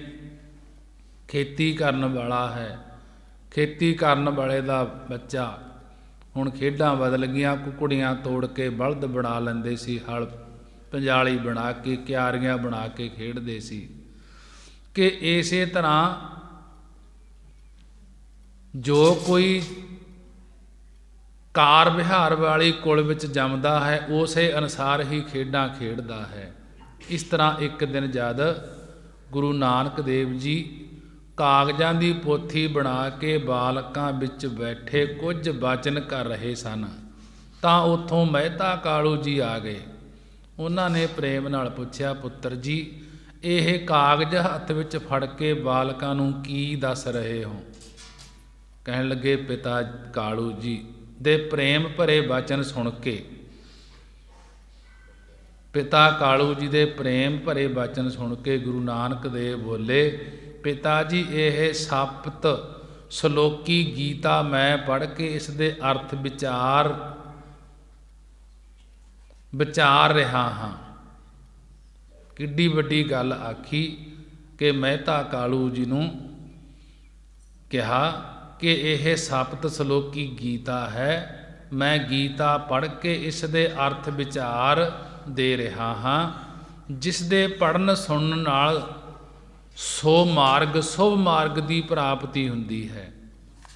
ਖੇਤੀ ਕਰਨ ਵਾਲਾ ਹੈ, ਖੇਤੀ ਕਰਨ ਵਾਲੇ ਦਾ ਬੱਚਾ, ਹੁਣ ਖੇਡਾਂ ਬਦਲ ਗਈਆਂ, ਕੁਕੜੀਆਂ ਤੋੜ ਕੇ ਬਲਦ ਬਣਾ ਲੈਂਦੇ ਸੀ, ਹਲ ਪੰਜਾਲੀ ਬਣਾ ਕੇ, ਕਿਆਰੀਆਂ ਬਣਾ ਕੇ ਖੇਡਦੇ ਸੀ। ਕਿ ਇਸੇ ਤਰ੍ਹਾਂ ਜੋ ਕੋਈ ਕਾਰ ਵਿਹਾਰ ਵਾਲੀ ਕੁਲ ਵਿੱਚ ਜੰਮਦਾ ਹੈ ਉਸੇ ਅਨੁਸਾਰ ਹੀ ਖੇਡਾਂ ਖੇਡਦਾ ਹੈ। ਇਸ ਤਰ੍ਹਾਂ ਇੱਕ ਦਿਨ ਜਦ ਗੁਰੂ ਨਾਨਕ ਦੇਵ ਜੀ ਕਾਗਜ਼ਾਂ ਦੀ ਪੋਥੀ ਬਣਾ ਕੇ ਬਾਲਕਾਂ ਵਿੱਚ ਬੈਠੇ ਕੁਝ ਬਚਨ ਕਰ ਰਹੇ ਸਨ ਤਾਂ ਉੱਥੋਂ ਮਹਿਤਾ ਕਾਲੂ ਜੀ ਆ ਗਏ। ਉਹਨਾਂ ਨੇ ਪ੍ਰੇਮ ਨਾਲ ਪੁੱਛਿਆ, ਪੁੱਤਰ ਜੀ, ਇਹ ਕਾਗਜ਼ ਹੱਥ ਵਿੱਚ ਫੜ ਕੇ ਬਾਲਕਾਂ ਨੂੰ ਕੀ ਦੱਸ ਰਹੇ ਹੋ? ਕਹਿਣ ਲੱਗੇ, ਪਿਤਾ ਕਾਲੂ ਜੀ ਦੇ ਪ੍ਰੇਮ ਭਰੇ ਬਚਨ ਸੁਣ ਕੇ, ਪਿਤਾ ਕਾਲੂ ਜੀ ਦੇ ਪ੍ਰੇਮ ਭਰੇ ਬਚਨ ਸੁਣ ਕੇ ਗੁਰੂ ਨਾਨਕ ਦੇਵ ਬੋਲੇ, ਪਿਤਾ ਜੀ, ਇਹ ਸਪਤ ਸ਼ਲੋਕੀ ਗੀਤਾ ਮੈਂ ਪੜ੍ਹ ਕੇ ਇਸ ਦੇ ਅਰਥ ਵਿਚਾਰ ਰਿਹਾ ਹਾਂ। ਕਿੱਡੀ ਵੱਡੀ ਗੱਲ ਆਖੀ ਕਿ ਮਹਿਤਾ ਕਾਲੂ ਜੀ ਨੂੰ ਕਿਹਾ ਕਿ ਇਹ ਸਪਤ ਸ਼ਲੋਕੀ ਗੀਤਾ ਹੈ, ਮੈਂ ਗੀਤਾ ਪੜ੍ਹ ਕੇ ਇਸ ਦੇ ਅਰਥ ਵਿਚਾਰ ਦੇ ਰਿਹਾ ਹਾਂ, ਜਿਸ ਦੇ ਪੜ੍ਹਨ ਸੁਣਨ ਨਾਲ ਸ਼ੁਭ ਮਾਰਗ ਦੀ ਪ੍ਰਾਪਤੀ ਹੁੰਦੀ ਹੈ।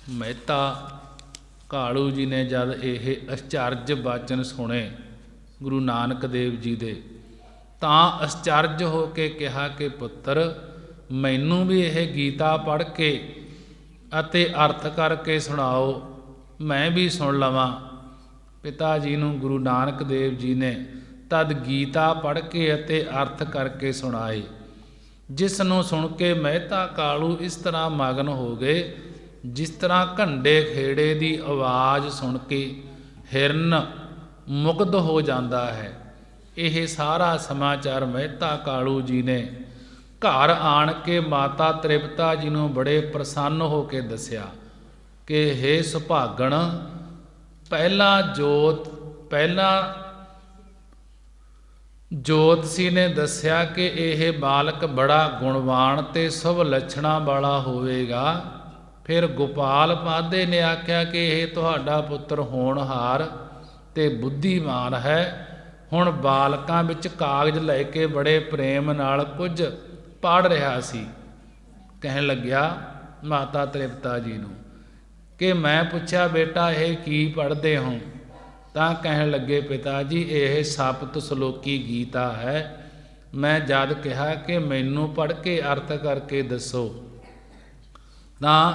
ਮਹਿਤਾ ਕਾਲੂ ਜੀ ਨੇ ਜਦ ਇਹ ਅਚਰਜ ਬਚਨ ਸੁਣੇ ਗੁਰੂ ਨਾਨਕ ਦੇਵ ਜੀ ਦੇ ਤਾਂ ਅਚਰਜ ਹੋ ਕੇ ਕਿਹਾ ਕਿ ਪੁੱਤਰ, ਮੈਨੂੰ ਵੀ ਇਹ ਗੀਤਾ ਪੜ੍ਹ ਕੇ ਅਤੇ ਅਰਥ ਕਰਕੇ ਸੁਣਾਓ, ਮੈਂ ਵੀ ਸੁਣ ਲਵਾਂ। ਪਿਤਾ ਜੀ ਨੂੰ ਗੁਰੂ ਨਾਨਕ ਦੇਵ ਜੀ ਨੇ ਤਦ ਗੀਤਾ ਪੜ੍ਹ ਕੇ ਅਤੇ ਅਰਥ ਕਰਕੇ ਸੁਣਾਏ, ਜਿਸ ਨੂੰ ਸੁਣ ਕੇ ਮਹਿਤਾ ਕਾਲੂ ਇਸ ਤਰ੍ਹਾਂ ਮਗਨ ਹੋ ਗਏ ਜਿਸ ਤਰ੍ਹਾਂ ਘੰਡੇ ਖੇੜੇ ਦੀ ਆਵਾਜ਼ ਸੁਣ ਕੇ ਹਿਰਨ ਮੁਗਧ ਹੋ ਜਾਂਦਾ ਹੈ। ਇਹ ਸਾਰਾ ਸਮਾਚਾਰ ਮਹਿਤਾ ਕਾਲੂ ਜੀ ਨੇ ਘਰ ਆਣ ਕੇ ਮਾਤਾ ਤ੍ਰਿਪਤਾ ਜੀ ਨੂੰ ਬੜੇ ਪ੍ਰਸੰਨ ਹੋ ਕੇ ਦੱਸਿਆ ਕਿ ਹੇ ਸੁਭਾਗਣ, ਪਹਿਲਾ ਜੋਤਸ਼ੀ ਨੇ ਦੱਸਿਆ ਕਿ ਇਹ ਬਾਲਕ ਬੜਾ ਗੁਣਵਾਨ ਤੇ ਸ਼ੁਭ ਲੱਛਣਾਂ ਵਾਲਾ ਹੋਵੇਗਾ। ਫਿਰ ਗੋਪਾਲ ਪਾਦੇ ਨੇ ਆਖਿਆ ਕਿ ਇਹ ਤੁਹਾਡਾ ਪੁੱਤਰ ਹੋਣਹਾਰ ਤੇ ਬੁੱਧੀਮਾਨ ਹੈ। ਹੁਣ ਬਾਲਕਾਂ ਵਿੱਚ ਕਾਗਜ਼ ਲੈ ਕੇ ਬੜੇ ਪ੍ਰੇਮ ਨਾਲ ਕੁਝ ਪੜ੍ਹ ਰਿਹਾ ਸੀ। ਕਹਿਣ ਲੱਗਿਆ ਮਾਤਾ ਤ੍ਰਿਪਤਾ ਜੀ ਨੂੰ ਕਿ ਮੈਂ ਪੁੱਛਿਆ, ਬੇਟਾ ਇਹ ਕੀ ਪੜ੍ਹਦੇ ਹੋ? ਤਾਂ ਕਹਿਣ ਲੱਗੇ, ਪਿਤਾ ਜੀ, ਇਹ ਸਪਤ ਸ਼ਲੋਕੀ ਗੀਤਾ ਹੈ। ਮੈਂ ਜਦ ਕਿਹਾ ਕਿ ਮੈਨੂੰ ਪੜ੍ਹ ਕੇ ਅਰਥ ਕਰਕੇ ਦੱਸੋ ਤਾਂ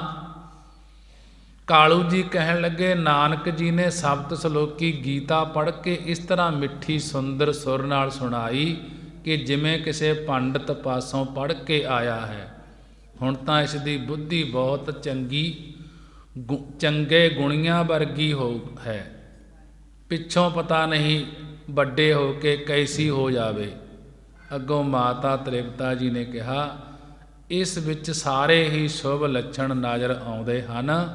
ਕਾਲੂ ਜੀ ਕਹਿਣ ਲੱਗੇ, ਨਾਨਕ ਜੀ ਨੇ ਸਪਤ ਸ਼ਲੋਕੀ ਗੀਤਾ ਪੜ੍ਹ ਕੇ ਇਸ ਤਰ੍ਹਾਂ ਮਿੱਠੀ ਸੁੰਦਰ ਸੁਰ ਨਾਲ ਸੁਣਾਈ ਕਿ ਜਿਵੇਂ ਕਿਸੇ ਪੰਡਤ ਪਾਸੋਂ ਪੜ੍ਹ ਕੇ ਆਇਆ ਹੈ। ਹੁਣ ਤਾਂ ਇਸ ਦੀ ਬੁੱਧੀ ਬਹੁਤ ਚੰਗੇ ਗੁਣੀਆਂ ਵਰਗੀ ਹੈ। ਪਿੱਛੋਂ ਪਤਾ ਨਹੀਂ ਵੱਡੇ ਹੋ ਕੇ ਕੈਸੀ ਹੋ ਜਾਵੇ। ਅੱਗੋਂ ਮਾਤਾ ਤ੍ਰਿਪਤਾ ਜੀ ਨੇ ਕਿਹਾ, ਇਸ ਵਿੱਚ ਸਾਰੇ ਹੀ ਸ਼ੁਭ ਲੱਛਣ ਨਜ਼ਰ ਆਉਂਦੇ ਹਨ।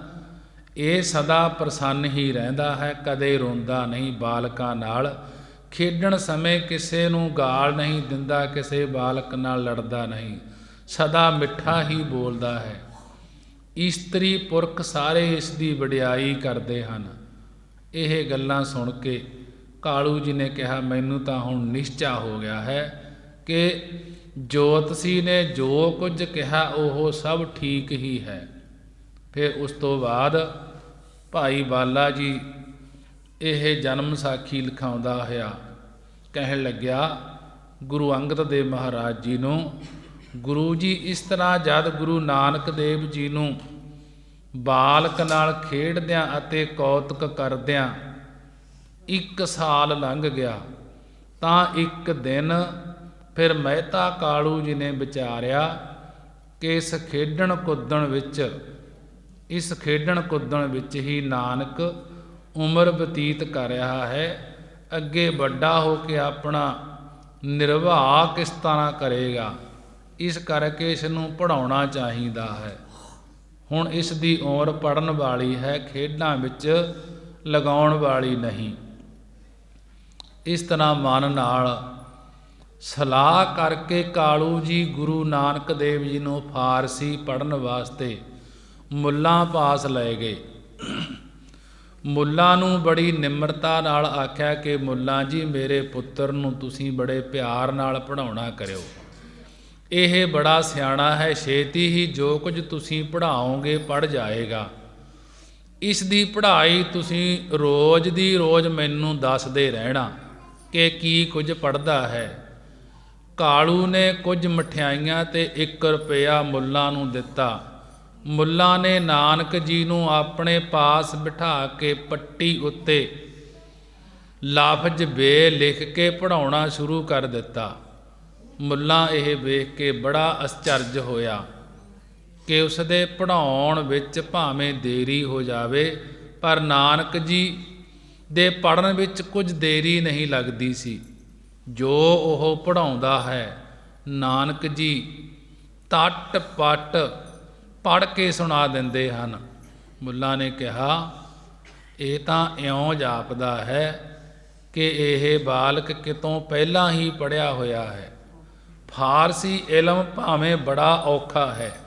ਇਹ ਸਦਾ ਪ੍ਰਸੰਨ ਹੀ ਰਹਿੰਦਾ ਹੈ, ਕਦੇ ਰੋਂਦਾ ਨਹੀਂ, ਬਾਲਕਾਂ ਨਾਲ ਖੇਡਣ ਸਮੇਂ ਕਿਸੇ ਨੂੰ ਗਾਲ ਨਹੀਂ ਦਿੰਦਾ, ਕਿਸੇ ਬਾਲਕ ਨਾਲ ਲੜਦਾ ਨਹੀਂ, ਸਦਾ ਮਿੱਠਾ ਹੀ ਬੋਲਦਾ ਹੈ। ਇਸਤਰੀ ਪੁਰਖ ਸਾਰੇ ਇਸ ਦੀ ਵਡਿਆਈ ਕਰਦੇ ਹਨ। ਇਹ ਗੱਲਾਂ ਸੁਣ ਕੇ ਕਾਲੂ ਜੀ ਨੇ ਕਿਹਾ, ਮੈਨੂੰ ਤਾਂ ਹੁਣ ਨਿਸ਼ਚਾ ਹੋ ਗਿਆ ਹੈ ਕਿ ਜੋਤਸ਼ੀ ਨੇ ਜੋ ਕੁਝ ਕਿਹਾ ਉਹ ਸਭ ਠੀਕ ਹੀ ਹੈ। ਫਿਰ ਉਸ ਤੋਂ ਬਾਅਦ ਭਾਈ ਬਾਲਾ ਜੀ ਇਹ ਜਨਮ ਸਾਖੀ ਲਿਖਾਉਂਦਾ ਹੋਇਆ ਕਹਿਣ ਲੱਗਿਆ ਗੁਰੂ ਅੰਗਦ ਦੇਵ ਮਹਾਰਾਜ ਜੀ ਨੂੰ, ਗੁਰੂ ਜੀ ਇਸ ਤਰ੍ਹਾਂ ਜਦ ਗੁਰੂ ਨਾਨਕ ਦੇਵ ਜੀ ਨੂੰ ਬਾਲਕ ਨਾਲ ਖੇਡਦਿਆਂ ਅਤੇ ਕੌਤਕ ਕਰਦਿਆਂ 1 ਸਾਲ ਲੰਘ ਗਿਆ, ਤਾਂ ਇੱਕ ਦਿਨ ਫਿਰ ਮਹਿਤਾ ਕਾਲੂ ਜੀ ਨੇ ਵਿਚਾਰਿਆ ਕਿ ਇਸ ਖੇਡਣ ਕੁੱਦਣ ਵਿੱਚ ਹੀ ਨਾਨਕ ਉਮਰ ਬਤੀਤ ਕਰ ਰਿਹਾ ਹੈ। ਅੱਗੇ ਵੱਡਾ ਹੋ ਕੇ ਆਪਣਾ ਨਿਰਵਾਹ ਕਿਸ ਤਰ੍ਹਾਂ ਕਰੇਗਾ, ਇਸ ਕਰਕੇ ਇਸ ਨੂੰ ਪੜ੍ਹਾਉਣਾ ਚਾਹੀਦਾ ਹੈ। ਹੁਣ ਇਸ ਦੀ ਉਮਰ ਪੜ੍ਹਨ ਵਾਲੀ ਹੈ, ਖੇਡਾਂ ਵਿੱਚ ਲਗਾਉਣ ਵਾਲੀ ਨਹੀਂ। ਇਸ ਤਰ੍ਹਾਂ ਮਨ ਨਾਲ ਸਲਾਹ ਕਰਕੇ ਕਾਲੂ ਜੀ ਗੁਰੂ ਨਾਨਕ ਦੇਵ ਜੀ ਨੂੰ ਫਾਰਸੀ ਪੜ੍ਹਨ ਵਾਸਤੇ ਮੁੱਲਾਂ ਪਾਸ ਲੈ ਗਏ। ਮੁੱਲਾਂ ਨੂੰ ਬੜੀ ਨਿਮਰਤਾ ਨਾਲ ਆਖਿਆ ਕਿ ਮੁੱਲਾਂ ਜੀ, ਮੇਰੇ ਪੁੱਤਰ ਨੂੰ ਤੁਸੀਂ ਬੜੇ ਪਿਆਰ ਨਾਲ ਪੜ੍ਹਾਉਣਾ ਕਰਿਓ। ਇਹ ਬੜਾ ਸਿਆਣਾ ਹੈ, ਛੇਤੀ ਹੀ ਜੋ ਕੁਝ ਤੁਸੀਂ ਪੜ੍ਹਾਓਗੇ ਪੜ੍ਹ ਜਾਏਗਾ। ਇਸ ਦੀ ਪੜ੍ਹਾਈ ਤੁਸੀਂ ਰੋਜ਼ ਦੀ ਰੋਜ਼ ਮੈਨੂੰ ਦੱਸਦੇ ਰਹਿਣਾ ਕਿ ਕੀ ਕੁਝ ਪੜ੍ਹਦਾ ਹੈ। ਕਾਲੂ ਨੇ ਕੁਝ ਮਠਿਆਈਆਂ ਤੇ 1 ਰੁਪਇਆ ਮੁੱਲਾਂ ਨੂੰ ਦਿੱਤਾ। ਮੁੱਲਾਂ ਨੇ ਨਾਨਕ ਜੀ ਨੂੰ ਆਪਣੇ ਪਾਸ ਬਿਠਾ ਕੇ ਪੱਟੀ ਉੱਤੇ ਲਫ਼ਜ਼ ਬੇ ਲਿਖ ਕੇ ਪੜ੍ਹਾਉਣਾ ਸ਼ੁਰੂ ਕਰ ਦਿੱਤਾ। ਮੁੱਲਾਂ ਇਹ ਵੇਖ ਕੇ ਬੜਾ ਅਚਰਜ ਹੋਇਆ ਕਿ ਉਸ ਦੇ ਪੜ੍ਹਾਉਣ ਵਿੱਚ ਭਾਵੇਂ ਦੇਰੀ ਹੋ ਜਾਵੇ, ਪਰ ਨਾਨਕ ਜੀ ਦੇ ਪੜ੍ਹਨ ਵਿੱਚ ਕੁਝ ਦੇਰੀ ਨਹੀਂ ਲੱਗਦੀ ਸੀ। ਜੋ ਉਹ ਪੜ੍ਹਾਉਂਦਾ ਹੈ ਨਾਨਕ ਜੀ ਤੱਟ ਪੱਟ ਪੜ੍ਹ ਕੇ ਸੁਣਾ ਦਿੰਦੇ ਹਨ। ਮੁੱਲਾਂ ਨੇ ਕਿਹਾ, ਇਹ ਤਾਂ ਇਉਂ ਜਾਪਦਾ ਹੈ ਕਿ ਇਹ ਬਾਲਕ ਕਿਤੋਂ ਪਹਿਲਾਂ ਹੀ ਪੜ੍ਹਿਆ ਹੋਇਆ ਹੈ। ਫਾਰਸੀ ਇਲਮ ਭਾਵੇਂ ਬੜਾ ਔਖਾ ਹੈ।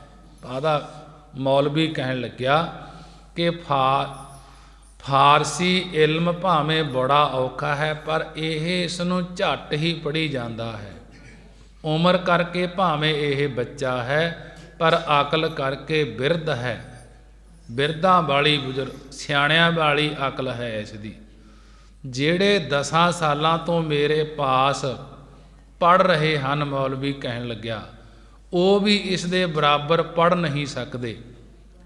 ਉਹਦਾ ਮੌਲਵੀ ਕਹਿਣ ਲੱਗਿਆ ਕਿ ਫਾਰਸੀ ਇਲਮ ਭਾਵੇਂ ਬੜਾ ਔਖਾ ਹੈ, ਪਰ ਇਹ ਇਸ ਨੂੰ ਝੱਟ ਹੀ ਪੜ੍ਹੀ ਜਾਂਦਾ ਹੈ। ਉਮਰ ਕਰਕੇ ਭਾਵੇਂ ਇਹ ਬੱਚਾ ਹੈ, ਪਰ ਅਕਲ ਕਰਕੇ ਬਿਰਧ ਹੈ। ਬਿਰਧਾਂ ਵਾਲੀ ਬਜ਼ੁਰਗ ਸਿਆਣਿਆਂ ਵਾਲੀ ਅਕਲ ਹੈ ਇਸ ਦੀ। ਜਿਹੜੇ 10 ਸਾਲਾਂ ਤੋਂ ਮੇਰੇ ਪਾਸ ਪੜ੍ਹ ਰਹੇ ਹਨ, ਮੌਲਵੀ ਕਹਿਣ ਲੱਗਿਆ, ਉਹ ਵੀ ਇਸ ਦੇ ਬਰਾਬਰ ਪੜ੍ਹ ਨਹੀਂ ਸਕਦੇ।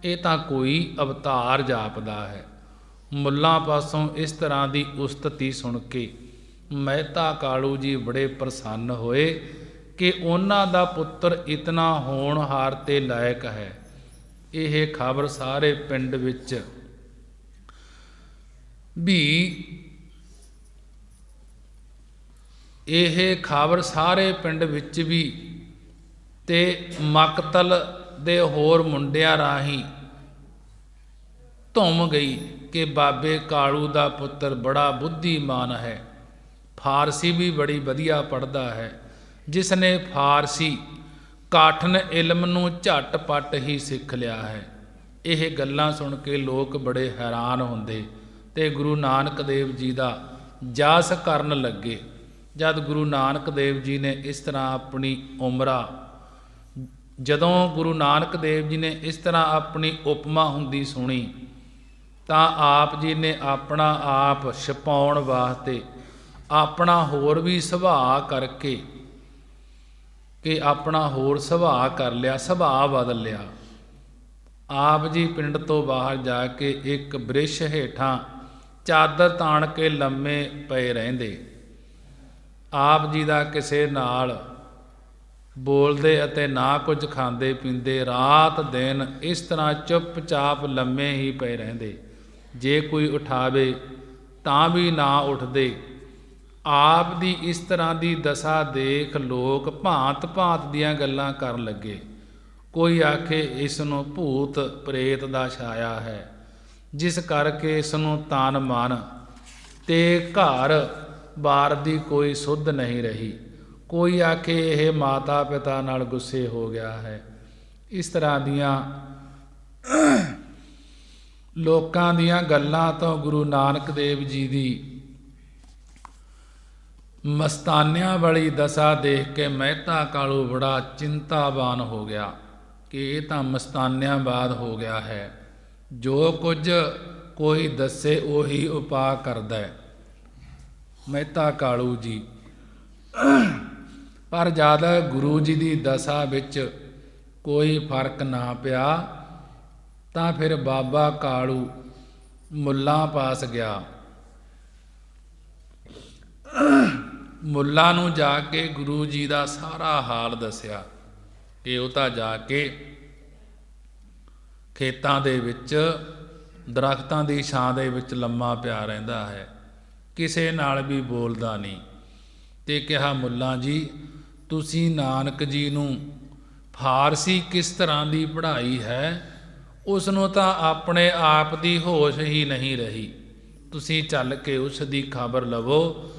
ਇਹ ਤਾਂ ਕੋਈ ਅਵਤਾਰ ਜਾਪਦਾ ਹੈ। ਮੁੱਲਾਂ ਪਾਸੋਂ ਇਸ ਤਰ੍ਹਾਂ ਦੀ ਉਸਤਤੀ ਸੁਣ ਕੇ ਮਹਿਤਾ ਕਾਲੂ ਜੀ ਬੜੇ ਪ੍ਰਸੰਨ ਹੋਏ ਕਿ ਉਹਨਾਂ ਦਾ ਪੁੱਤਰ ਇਤਨਾ ਹੋਣਹਾਰ ਤੇ ਲਾਇਕ ਹੈ। ਇਹ ਖਬਰ ਸਾਰੇ ਪਿੰਡ ਵਿੱਚ ਵੀ ਤੇ ਮਕਤਲ ਦੇ ਹੋਰ ਮੁੰਡਿਆਂ ਰਾਹੀਂ ਧੁੰਮ ਗਈ ਕਿ ਬਾਬੇ ਕਾਲੂ ਦਾ ਪੁੱਤਰ ਬੜਾ ਬੁੱਧੀਮਾਨ ਹੈ, ਫਾਰਸੀ ਵੀ ਬੜੀ ਵਧੀਆ ਪੜ੍ਹਦਾ ਹੈ, ਜਿਸ ਨੇ ਫਾਰਸੀ ਕਾਠਨ ਇਲਮ ਨੂੰ ਝੱਟ-ਪੱਟ ਹੀ ਸਿੱਖ ਲਿਆ ਹੈ। ਇਹ ਗੱਲਾਂ ਸੁਣ ਕੇ ਲੋਕ ਬੜੇ ਹੈਰਾਨ ਹੁੰਦੇ ਤੇ ਗੁਰੂ ਨਾਨਕ ਦੇਵ ਜੀ ਦਾ ਜਸ ਕਰਨ ਲੱਗੇ। ਜਦ ਗੁਰੂ ਨਾਨਕ ਦੇਵ ਜੀ ਨੇ ਇਸ ਤਰ੍ਹਾਂ ਆਪਣੀ ਉਪਮਾ ਹੁੰਦੀ ਸੁਣੀ, ਤਾਂ ਆਪ ਜੀ ਨੇ ਆਪਣਾ ਆਪ ਛਪਾਉਣ ਵਾਸਤੇ ਆਪਣਾ ਹੋਰ ਵੀ ਸੁਭਾਅ ਕਰ ਲਿਆ, ਸੁਭਾਅ ਬਦਲ ਲਿਆ। ਆਪ ਜੀ ਪਿੰਡ ਤੋਂ ਬਾਹਰ ਜਾ ਕੇ ਇੱਕ ਬ੍ਰਿਛ ਹੇਠਾਂ ਚਾਦਰ ਤਾਣ ਕੇ ਲੰਮੇ ਪਏ ਰਹਿੰਦੇ। ਆਪ ਜੀ ਦਾ ਕਿਸੇ ਨਾਲ ਬੋਲਦੇ ਅਤੇ ਨਾ ਕੁਝ ਖਾਂਦੇ ਪੀਂਦੇ, ਰਾਤ ਦਿਨ ਇਸ ਤਰ੍ਹਾਂ ਚੁੱਪਚਾਪ ਲੰਮੇ ਹੀ ਪਏ ਰਹਿੰਦੇ। ਜੇ ਕੋਈ ਉਠਾਵੇ ਤਾਂ ਵੀ ਨਾ ਉੱਠਦੇ। ਆਪ ਦੀ ਇਸ ਤਰ੍ਹਾਂ ਦੀ ਦਸ਼ਾ ਦੇਖ ਲੋਕ ਭਾਂਤ ਭਾਂਤ ਦੀਆਂ ਗੱਲਾਂ ਕਰਨ ਲੱਗੇ। ਕੋਈ ਆਖੇ ਇਸ ਨੂੰ ਭੂਤ ਪ੍ਰੇਤ ਦਾ ਛਾਇਆ ਹੈ, ਜਿਸ ਕਰਕੇ ਇਸ ਨੂੰ ਤਨ ਮਨ ਤੇ ਘਰ ਬਾਰ ਦੀ ਕੋਈ ਸੁੱਧ ਨਹੀਂ ਰਹੀ। ਕੋਈ ਆਖੇ ਇਹ ਮਾਤਾ ਪਿਤਾ ਨਾਲ ਗੁੱਸੇ ਹੋ ਗਿਆ ਹੈ। ਇਸ ਤਰ੍ਹਾਂ ਦੀਆਂ ਲੋਕਾਂ ਦੀਆਂ ਗੱਲਾਂ ਤੋਂ ਗੁਰੂ ਨਾਨਕ ਦੇਵ ਜੀ ਦੀ ਮਸਤਾਨਿਆਂ ਵਾਲੀ ਦਸ਼ਾ ਦੇਖ ਕੇ ਮਹਿਤਾ ਕਾਲੂ ਬੜਾ ਚਿੰਤਾਵਾਨ ਹੋ ਗਿਆ ਕਿ ਇਹ ਤਾਂ ਮਸਤਾਨਿਆਂਵਾਦ ਹੋ ਗਿਆ ਹੈ। ਜੋ ਕੁਝ ਕੋਈ ਦੱਸੇ ਉਹੀ ਉਪਾਅ ਕਰਦਾ ਹੈ ਮਹਿਤਾ ਕਾਲੂ ਜੀ। ਪਰ ਜਦ ਗੁਰੂ ਜੀ ਦੀ ਦਸ਼ਾ ਵਿੱਚ ਕੋਈ ਫਰਕ ਨਾ ਪਿਆ ਤਾਂ ਫਿਰ ਬਾਬਾ ਕਾਲੂ ਮੁੱਲਾਂ ਪਾਸ ਗਿਆ। ਮੁੱਲਾਂ ਨੂੰ ਜਾ ਕੇ ਗੁਰੂ ਜੀ ਦਾ ਸਾਰਾ ਹਾਲ ਦੱਸਿਆ ਕਿ ਉਹ ਤਾਂ ਜਾ ਕੇ ਖੇਤਾਂ ਦੇ ਵਿੱਚ ਦਰਖਤਾਂ ਦੀ ਛਾਂ ਦੇ ਵਿੱਚ ਲੰਮਾ ਪਿਆ ਰਹਿੰਦਾ ਹੈ, ਕਿਸੇ ਨਾਲ ਵੀ ਬੋਲਦਾ ਨਹੀਂ। ਤੇ ਕਿਹਾ, ਮੁੱਲਾ ਜੀ ਤੁਸੀਂ ਨਾਨਕ ਜੀ ਨੂੰ ਫਾਰਸੀ ਕਿਸ ਤਰ੍ਹਾਂ ਦੀ ਪੜ੍ਹਾਈ ਹੈ, ਉਸ ਨੂੰ ਤਾਂ ਆਪਣੇ ਆਪ ਦੀ ਹੋਸ਼ ਹੀ ਨਹੀਂ ਰਹੀ। ਤੁਸੀਂ ਚੱਲ ਕੇ ਉਸ ਦੀ ਖਬਰ ਲਵੋ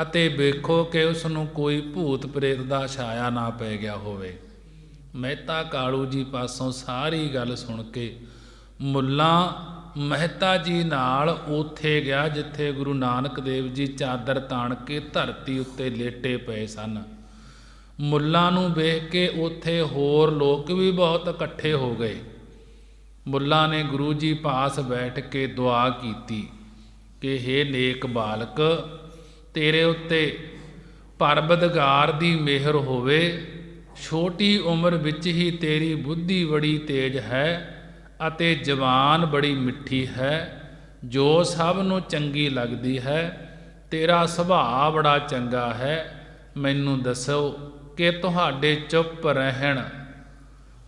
ਅਤੇ ਵੇਖੋ ਕਿ ਉਸ ਨੂੰ ਕੋਈ ਭੂਤ ਪ੍ਰੇਤ ਦਾ ਛਾਇਆ ਨਾ ਪੈ ਗਿਆ ਹੋਵੇ। ਮਹਿਤਾ ਕਾਲੂ ਜੀ ਪਾਸੋਂ ਸਾਰੀ ਗੱਲ ਸੁਣ ਕੇ ਮੁੱਲਾ ਮਹਿਤਾ ਜੀ ਨਾਲ ਉੱਥੇ ਗਿਆ ਜਿੱਥੇ ਗੁਰੂ ਨਾਨਕ ਦੇਵ ਜੀ ਚਾਦਰ ਤਾਣ ਕੇ ਧਰਤੀ ਉੱਤੇ ਲੇਟੇ ਪਏ ਸਨ। ਮੁੱਲਾ ਨੂੰ ਵੇਖ ਕੇ ਉੱਥੇ ਹੋਰ ਲੋਕ ਵੀ ਬਹੁਤ ਇਕੱਠੇ ਹੋ ਗਏ। ਮੁੱਲਾ ਨੇ ਗੁਰੂ ਜੀ ਪਾਸ ਬੈਠ ਕੇ ਦੁਆ ਕੀਤੀ ਕਿ ਹੇ ਨੇਕ ਬਾਲਕ, ਤੇਰੇ ਉੱਤੇ ਪਰਵਦਗਾਰ ਦੀ ਮਿਹਰ ਹੋਵੇ। ਛੋਟੀ ਉਮਰ ਵਿੱਚ ਹੀ ਤੇਰੀ ਬੁੱਧੀ ਬੜੀ ਤੇਜ਼ ਹੈ ਅਤੇ ਜ਼ਬਾਨ ਬੜੀ ਮਿੱਠੀ ਹੈ, ਜੋ ਸਭ ਨੂੰ ਚੰਗੀ ਲੱਗਦੀ ਹੈ। ਤੇਰਾ ਸੁਭਾਅ ਬੜਾ ਚੰਗਾ ਹੈ। ਮੈਨੂੰ ਦੱਸੋ ਕਿ ਤੁਹਾਡੇ ਚੁੱਪ ਰਹਿਣ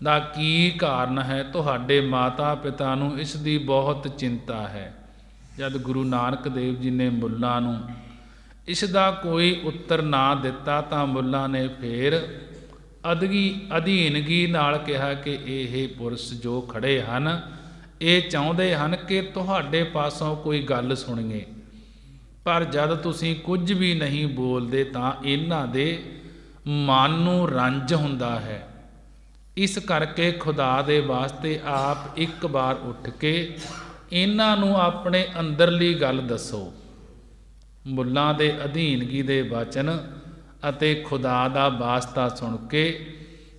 ਦਾ ਕੀ ਕਾਰਨ ਹੈ। ਤੁਹਾਡੇ ਮਾਤਾ ਪਿਤਾ ਨੂੰ ਇਸ ਦੀ ਬਹੁਤ ਚਿੰਤਾ ਹੈ। ਜਦ ਗੁਰੂ ਨਾਨਕ ਦੇਵ ਜੀ ਨੇ ਮੁੱਲਾ ਨੂੰ ਇਸ ਦਾ ਕੋਈ ਉੱਤਰ ਨਾ ਦਿੱਤਾ ਤਾਂ ਮੁੱਲਾ ਨੇ ਫੇਰ ਅਧੀਨਗੀ ਨਾਲ ਕਿਹਾ ਕਿ ਇਹ ਪੁਰਸ਼ ਜੋ ਖੜੇ ਹਨ ਇਹ ਚਾਹੁੰਦੇ ਹਨ ਕਿ ਤੁਹਾਡੇ ਪਾਸੋਂ ਕੋਈ ਗੱਲ ਸੁਣੀਏ, ਪਰ ਜਦ ਤੁਸੀਂ ਕੁਝ ਵੀ ਨਹੀਂ ਬੋਲਦੇ ਤਾਂ ਇਹਨਾਂ ਦੇ ਮਨ ਨੂੰ ਰੰਜ ਹੁੰਦਾ ਹੈ। ਇਸ ਕਰਕੇ ਖੁਦਾ ਦੇ ਵਾਸਤੇ ਆਪ ਇੱਕ ਵਾਰ ਉੱਠ ਕੇ ਇਹਨਾਂ ਨੂੰ ਆਪਣੇ ਅੰਦਰਲੀ ਗੱਲ ਦੱਸੋ। ਮੁੱਲਾਂ ਦੇ ਅਧੀਨਗੀ ਦੇ ਵਚਨ ਅਤੇ ਖੁਦਾ ਦਾ ਵਾਸਤਾ ਸੁਣ ਕੇ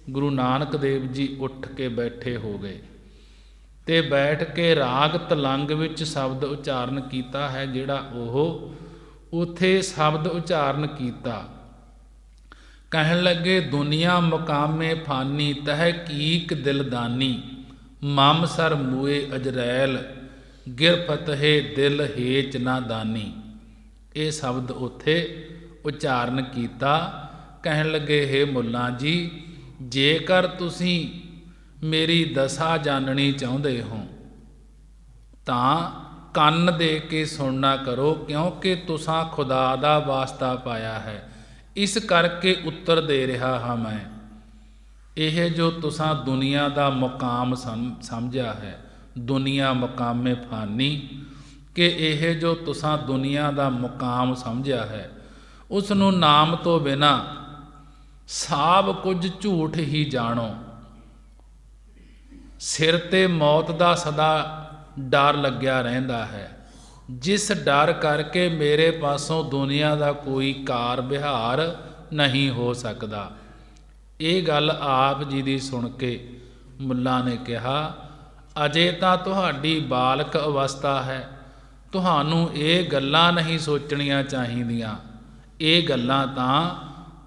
ਗੁਰੂ ਨਾਨਕ ਦੇਵ ਜੀ ਉੱਠ ਕੇ ਬੈਠੇ ਹੋ ਗਏ ਤੇ ਬੈਠ ਕੇ ਰਾਗ ਤਲੰਗ ਵਿੱਚ ਸ਼ਬਦ ਉਚਾਰਨ ਕੀਤਾ ਹੈ। ਜਿਹੜਾ ਉਹ ਉੱਥੇ ਸ਼ਬਦ ਉਚਾਰਨ ਕੀਤਾ, ਕਹਿਣ ਲੱਗੇ, ਦੁਨੀਆ ਮੁਕਾਮੇ ਫਾਨੀ ਤਹਿਕੀਕ ਦਿਲਦਾਨੀ, ਮਮ ਸਰ ਮੂਏ ਅਜਰੈਲ ਗਿਰਫਤ ਹੈ ਦਿਲ ਹੇਚ ਨਾ ਦਾਨੀ। ਇਹ ਸ਼ਬਦ ਉੱਥੇ ਉਚਾਰਨ ਕੀਤਾ। ਕਹਿਣ ਲੱਗੇ, ਹੇ ਮੁੱਲਾ ਜੀ, ਜੇਕਰ ਤੁਸੀਂ ਮੇਰੀ ਦਸ਼ਾ ਜਾਣਨੀ ਚਾਹੁੰਦੇ ਹੋ ਤਾਂ ਕੰਨ ਦੇ ਕੇ ਸੁਣਨਾ ਕਰੋ, ਕਿਉਂਕਿ ਤੁਸਾਂ ਖੁਦਾ ਦਾ ਵਾਸਤਾ ਪਾਇਆ ਹੈ। ਇਸ ਕਰਕੇ ਉੱਤਰ ਦੇ ਰਿਹਾ ਹਾਂ ਮੈਂ। ਇਹ ਜੋ ਤੁਸਾਂ ਦੁਨੀਆ ਦਾ ਮੁਕਾਮ ਸਮਝਿਆ ਹੈ, ਦੁਨੀਆ ਮੁਕਾਮੇ ਫਾਨੀ, ਕਿ ਇਹ ਜੋ ਤੁਸਾਂ ਦੁਨੀਆ ਦਾ ਮੁਕਾਮ ਸਮਝਿਆ ਹੈ, ਉਸ ਨੂੰ ਨਾਮ ਤੋਂ ਬਿਨਾਂ ਸਭ ਕੁਝ ਝੂਠ ਹੀ ਜਾਣੋ। ਸਿਰ ਤੇ ਮੌਤ ਦਾ ਸਦਾ ਡਰ ਲੱਗਿਆ ਰਹਿੰਦਾ ਹੈ, ਜਿਸ ਡਰ ਕਰਕੇ ਮੇਰੇ ਪਾਸੋਂ ਦੁਨੀਆ ਦਾ ਕੋਈ ਕਾਰ ਵਿਹਾਰ ਨਹੀਂ ਹੋ ਸਕਦਾ। ਇਹ ਗੱਲ ਆਪ ਜੀ ਦੀ ਸੁਣ ਕੇ ਮੁੱਲਾ ਨੇ ਕਿਹਾ, ਅਜੇ ਤਾਂ ਤੁਹਾਡੀ ਬਾਲਕ ਅਵਸਥਾ ਹੈ, ਤੁਹਾਨੂੰ ਇਹ ਗੱਲਾਂ ਨਹੀਂ ਸੋਚਣੀਆਂ ਚਾਹੀਦੀਆਂ। ਇਹ ਗੱਲਾਂ ਤਾਂ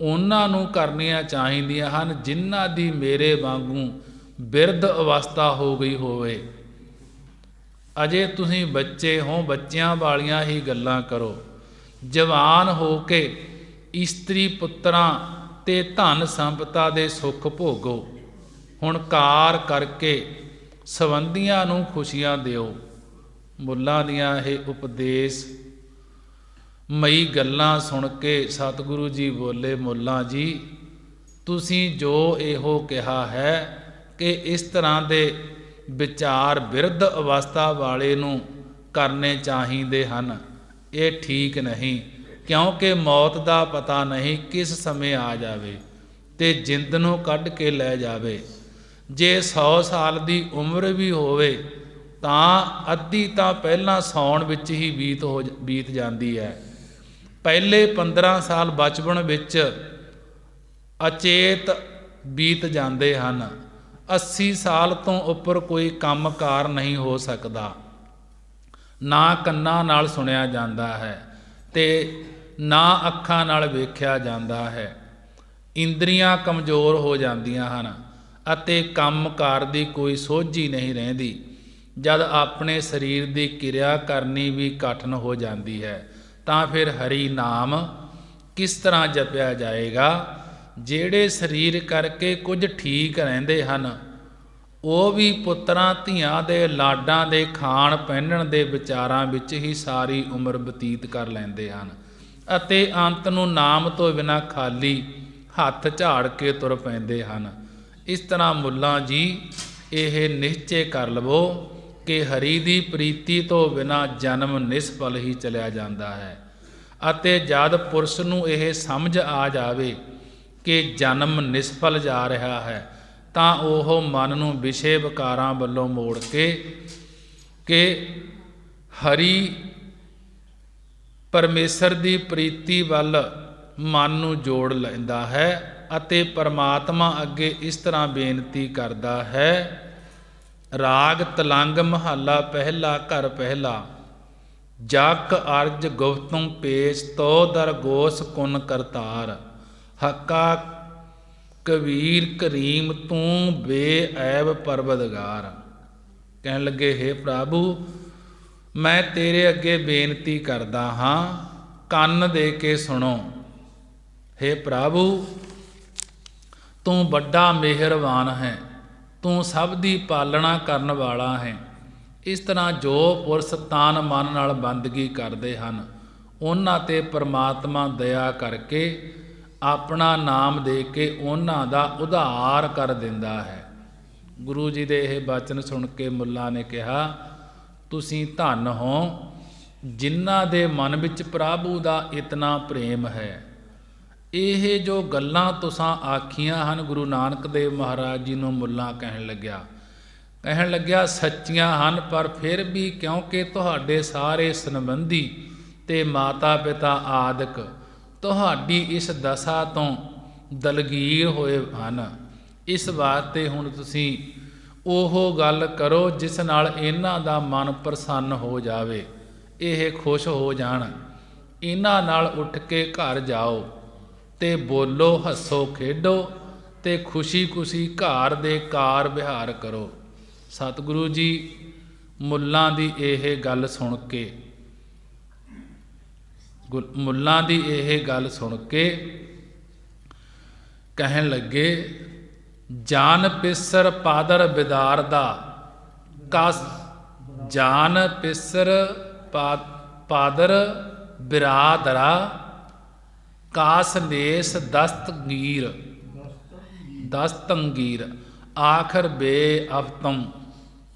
ਉਹਨਾਂ ਨੂੰ ਕਰਨੀਆਂ ਚਾਹੀਦੀਆਂ ਹਨ ਜਿਨ੍ਹਾਂ ਦੀ ਮੇਰੇ ਵਾਂਗੂ ਬਿਰਧ ਅਵਸਥਾ ਹੋ ਗਈ ਹੋਵੇ। ਅਜੇ ਤੁਸੀਂ ਬੱਚੇ ਹੋ, ਬੱਚਿਆਂ ਵਾਲੀਆਂ ਹੀ ਗੱਲਾਂ ਕਰੋ। ਜਵਾਨ ਹੋ ਕੇ ਇਸਤਰੀ ਪੁੱਤਰਾਂ ਤੇ ਧਨ ਸੰਪਤਾ ਦੇ ਸੁੱਖ ਭੋਗੋ। ਹੁਣ ਕਾਰ ਕਰਕੇ ਸੰਬੰਧੀਆਂ ਨੂੰ ਖੁਸ਼ੀਆਂ ਦਿਓ। ਮੁੱਲਾਂ ਦੀਆਂ ਇਹ ਉਪਦੇਸ਼ ਮਈ ਗੱਲਾਂ ਸੁਣ ਕੇ ਸਤਿਗੁਰੂ ਜੀ ਬੋਲੇ, ਮੁੱਲਾ ਜੀ ਤੁਸੀਂ ਜੋ ਇਹੋ ਕਿਹਾ ਹੈ ਕਿ ਇਸ ਤਰ੍ਹਾਂ ਦੇ ਵਿਚਾਰ ਬਿਰਧ ਅਵਸਥਾ ਵਾਲੇ ਨੂੰ ਕਰਨੇ ਚਾਹੀਦੇ ਹਨ, ਇਹ ਠੀਕ ਨਹੀਂ, ਕਿਉਂਕਿ ਮੌਤ ਦਾ ਪਤਾ ਨਹੀਂ ਕਿਸ ਸਮੇਂ ਆ ਜਾਵੇ ਤੇ ਜਿੰਦ ਨੂੰ ਕੱਢ ਕੇ ਲੈ ਜਾਵੇ। ਜੇ 100 ਸਾਲ ਦੀ ਉਮਰ ਵੀ ਹੋਵੇ ਤਾਂ ਅੱਧੀ ਤਾਂ ਪਹਿਲਾਂ ਸੌਣ ਵਿੱਚ ਹੀ ਬੀਤ ਜਾਂਦੀ ਹੈ। ਪਹਿਲੇ 15 ਸਾਲ ਬਚਪਨ ਵਿੱਚ ਅਚੇਤ ਬੀਤ ਜਾਂਦੇ ਹਨ। 80 ਸਾਲ ਤੋਂ ਉੱਪਰ ਕੋਈ ਕੰਮਕਾਰ ਨਹੀਂ ਹੋ ਸਕਦਾ, ਨਾ ਕੰਨਾਂ ਨਾਲ ਸੁਣਿਆ ਜਾਂਦਾ ਹੈ ਤੇ ਨਾ ਅੱਖਾਂ ਨਾਲ ਵੇਖਿਆ ਜਾਂਦਾ ਹੈ। ਇੰਦਰੀਆਂ ਕਮਜ਼ੋਰ ਹੋ ਜਾਂਦੀਆਂ ਹਨ ਅਤੇ ਕੰਮਕਾਰ ਦੀ ਕੋਈ ਸੋਝੀ ਨਹੀਂ ਰਹਿੰਦੀ। ਜਦ ਆਪਣੇ ਸਰੀਰ ਦੀ ਕਿਰਿਆ ਕਰਨੀ ਵੀ ਕਠਿਨ ਹੋ ਜਾਂਦੀ ਹੈ ਤਾਂ ਫਿਰ ਹਰੀ ਨਾਮ ਕਿਸ ਤਰ੍ਹਾਂ ਜਪਿਆ ਜਾਏਗਾ। ਜਿਹੜੇ ਸਰੀਰ ਕਰਕੇ ਕੁਝ ਠੀਕ ਰਹਿੰਦੇ ਹਨ ਉਹ ਵੀ ਪੁੱਤਰਾਂ ਧੀਆਂ ਦੇ ਲਾਡਾਂ ਦੇ ਖਾਣ ਪਹਿਨਣ ਦੇ ਵਿਚਾਰਾਂ ਵਿੱਚ ਹੀ ਸਾਰੀ ਉਮਰ ਬਤੀਤ ਕਰ ਲੈਂਦੇ ਹਨ ਅਤੇ ਅੰਤ ਨੂੰ ਨਾਮ ਤੋਂ ਬਿਨਾਂ ਖਾਲੀ ਹੱਥ ਝਾੜ ਕੇ ਤੁਰ ਪੈਂਦੇ ਹਨ। ਇਸ ਤਰ੍ਹਾਂ ਮੁੱਲਾ ਜੀ ਇਹ ਨਿਸ਼ਚੈ ਕਰ ਲਵੋ ਕਿ ਹਰੀ ਦੀ ਪ੍ਰੀਤੀ ਤੋਂ ਬਿਨਾਂ ਜਨਮ ਨਿਸਫਲ ਹੀ ਚਲਿਆ ਜਾਂਦਾ ਹੈ ਅਤੇ ਜਦ ਪੁਰਸ਼ ਨੂੰ ਇਹ ਸਮਝ ਆ ਜਾਵੇ ਕਿ ਜਨਮ ਨਿਸਫਲ ਜਾ ਰਿਹਾ ਹੈ ਤਾਂ ਉਹ ਮਨ ਨੂੰ ਵਿਸ਼ੇ ਵਿਕਾਰਾਂ ਵੱਲੋਂ ਮੋੜ ਕੇ ਹਰੀ ਪਰਮੇਸ਼ਰ ਦੀ ਪ੍ਰੀਤੀ ਵੱਲ ਮਨ ਨੂੰ ਜੋੜ ਲੈਂਦਾ ਹੈ ਅਤੇ ਪਰਮਾਤਮਾ ਅੱਗੇ ਇਸ ਤਰ੍ਹਾਂ ਬੇਨਤੀ ਕਰਦਾ ਹੈ। ਰਾਗ ਤਲੰਗ ਮਹੱਲਾ ਪਹਿਲਾ ਘਰ ਪਹਿਲਾ, ਜਗ ਅਰਜ ਗੁਪਤੁਮ ਪੇਸ਼ ਤੋ ਦਰਗੋਸ ਕੁਨ ਕਰਤਾਰ, ਹੱਕਾ ਕਬੀਰ ਕਰੀਮ ਤੂੰ ਬੇਐਬ ਪਰਵਦਗਾਰ। ਕਹਿਣ ਲੱਗੇ, ਹੇ ਪ੍ਰਭੂ ਮੈਂ ਤੇਰੇ ਅੱਗੇ ਬੇਨਤੀ ਕਰਦਾ ਹਾਂ, ਕੰਨ ਦੇ ਕੇ ਸੁਣੋ। ਹੇ ਪ੍ਰਭੂ ਤੂੰ ਵੱਡਾ ਮਿਹਰਬਾਨ ਹੈ, ਤੂੰ ਸਭ ਦੀ ਪਾਲਣਾ ਕਰਨ ਵਾਲਾ ਹੈ। ਇਸ ਤਰ੍ਹਾਂ ਜੋ ਪੁਰਸ਼ ਤਨ ਮਨ ਨਾਲ ਬੰਦਗੀ ਕਰਦੇ ਹਨ ਉਹਨਾਂ ਤੇ ਪਰਮਾਤਮਾ ਦਇਆ ਕਰਕੇ ਆਪਣਾ ਨਾਮ ਦੇ ਕੇ ਉਹਨਾਂ ਦਾ ਉਧਾਰ ਕਰ ਦਿੰਦਾ ਹੈ। ਗੁਰੂ ਜੀ ਦੇ ਇਹ ਬਚਨ ਸੁਣ ਕੇ ਮੁੱਲਾ ਨੇ ਕਿਹਾ, ਤੁਸੀਂ ਧੰਨ ਹੋ ਜਿਨ੍ਹਾਂ ਦੇ ਮਨ ਵਿੱਚ ਪ੍ਰਭੂ ਦਾ ਇਤਨਾ ਪ੍ਰੇਮ ਹੈ। ਇਹ ਜੋ ਗੱਲਾਂ ਤੁਸਾਂ ਆਖੀਆਂ ਹਨ, ਗੁਰੂ ਨਾਨਕ ਦੇਵ ਮਹਾਰਾਜ ਜੀ ਨੂੰ ਮੁੱਲਾ ਕਹਿਣ ਲੱਗਿਆ ਸੱਚੀਆਂ ਹਨ, ਪਰ ਫਿਰ ਵੀ ਕਿਉਂਕਿ ਤੁਹਾਡੇ ਸਾਰੇ ਸੰਬੰਧੀ ਤੇ ਮਾਤਾ ਪਿਤਾ ਆਦਿਕ ਤੁਹਾਡੀ ਇਸ ਦਸ਼ਾ ਤੋਂ ਦਲਗੀਰ ਹੋਏ ਹਨ, ਇਸ ਵਾਸਤੇ ਹੁਣ ਤੁਸੀਂ ਉਹ ਗੱਲ ਕਰੋ ਜਿਸ ਨਾਲ ਇਹਨਾਂ ਦਾ ਮਨ ਪ੍ਰਸੰਨ ਹੋ ਜਾਵੇ, ਇਹ ਖੁਸ਼ ਹੋ ਜਾਣ। ਇਹਨਾਂ ਨਾਲ ਉੱਠ ਕੇ ਘਰ ਜਾਓ ਤੇ ਬੋਲੋ, ਹੱਸੋ, ਖੇਡੋ ਤੇ ਖੁਸ਼ੀ ਘਰ ਦੇ ਕਾਰ ਵਿਹਾਰ ਕਰੋ। ਸਤਿਗੁਰੂ ਜੀ ਮੁੱਲਾਂ ਦੀ ਇਹ ਗੱਲ ਸੁਣ ਕੇ ਕਹਿਣ ਲੱਗੇ, ਜਾਨ ਪਿਸਰ ਪਾਦਰ ਬਿਦਾਰ ਦਾ ਕਸ, ਜਾਨ ਪਿਸਰ ਪਾਦਰ ਬਿਰਾਦਰਾ ਕਾਸ ਨੇਸ ਦਸਤੰਗੀਰ ਆਖਰ ਬੇ ਅਵਤਮ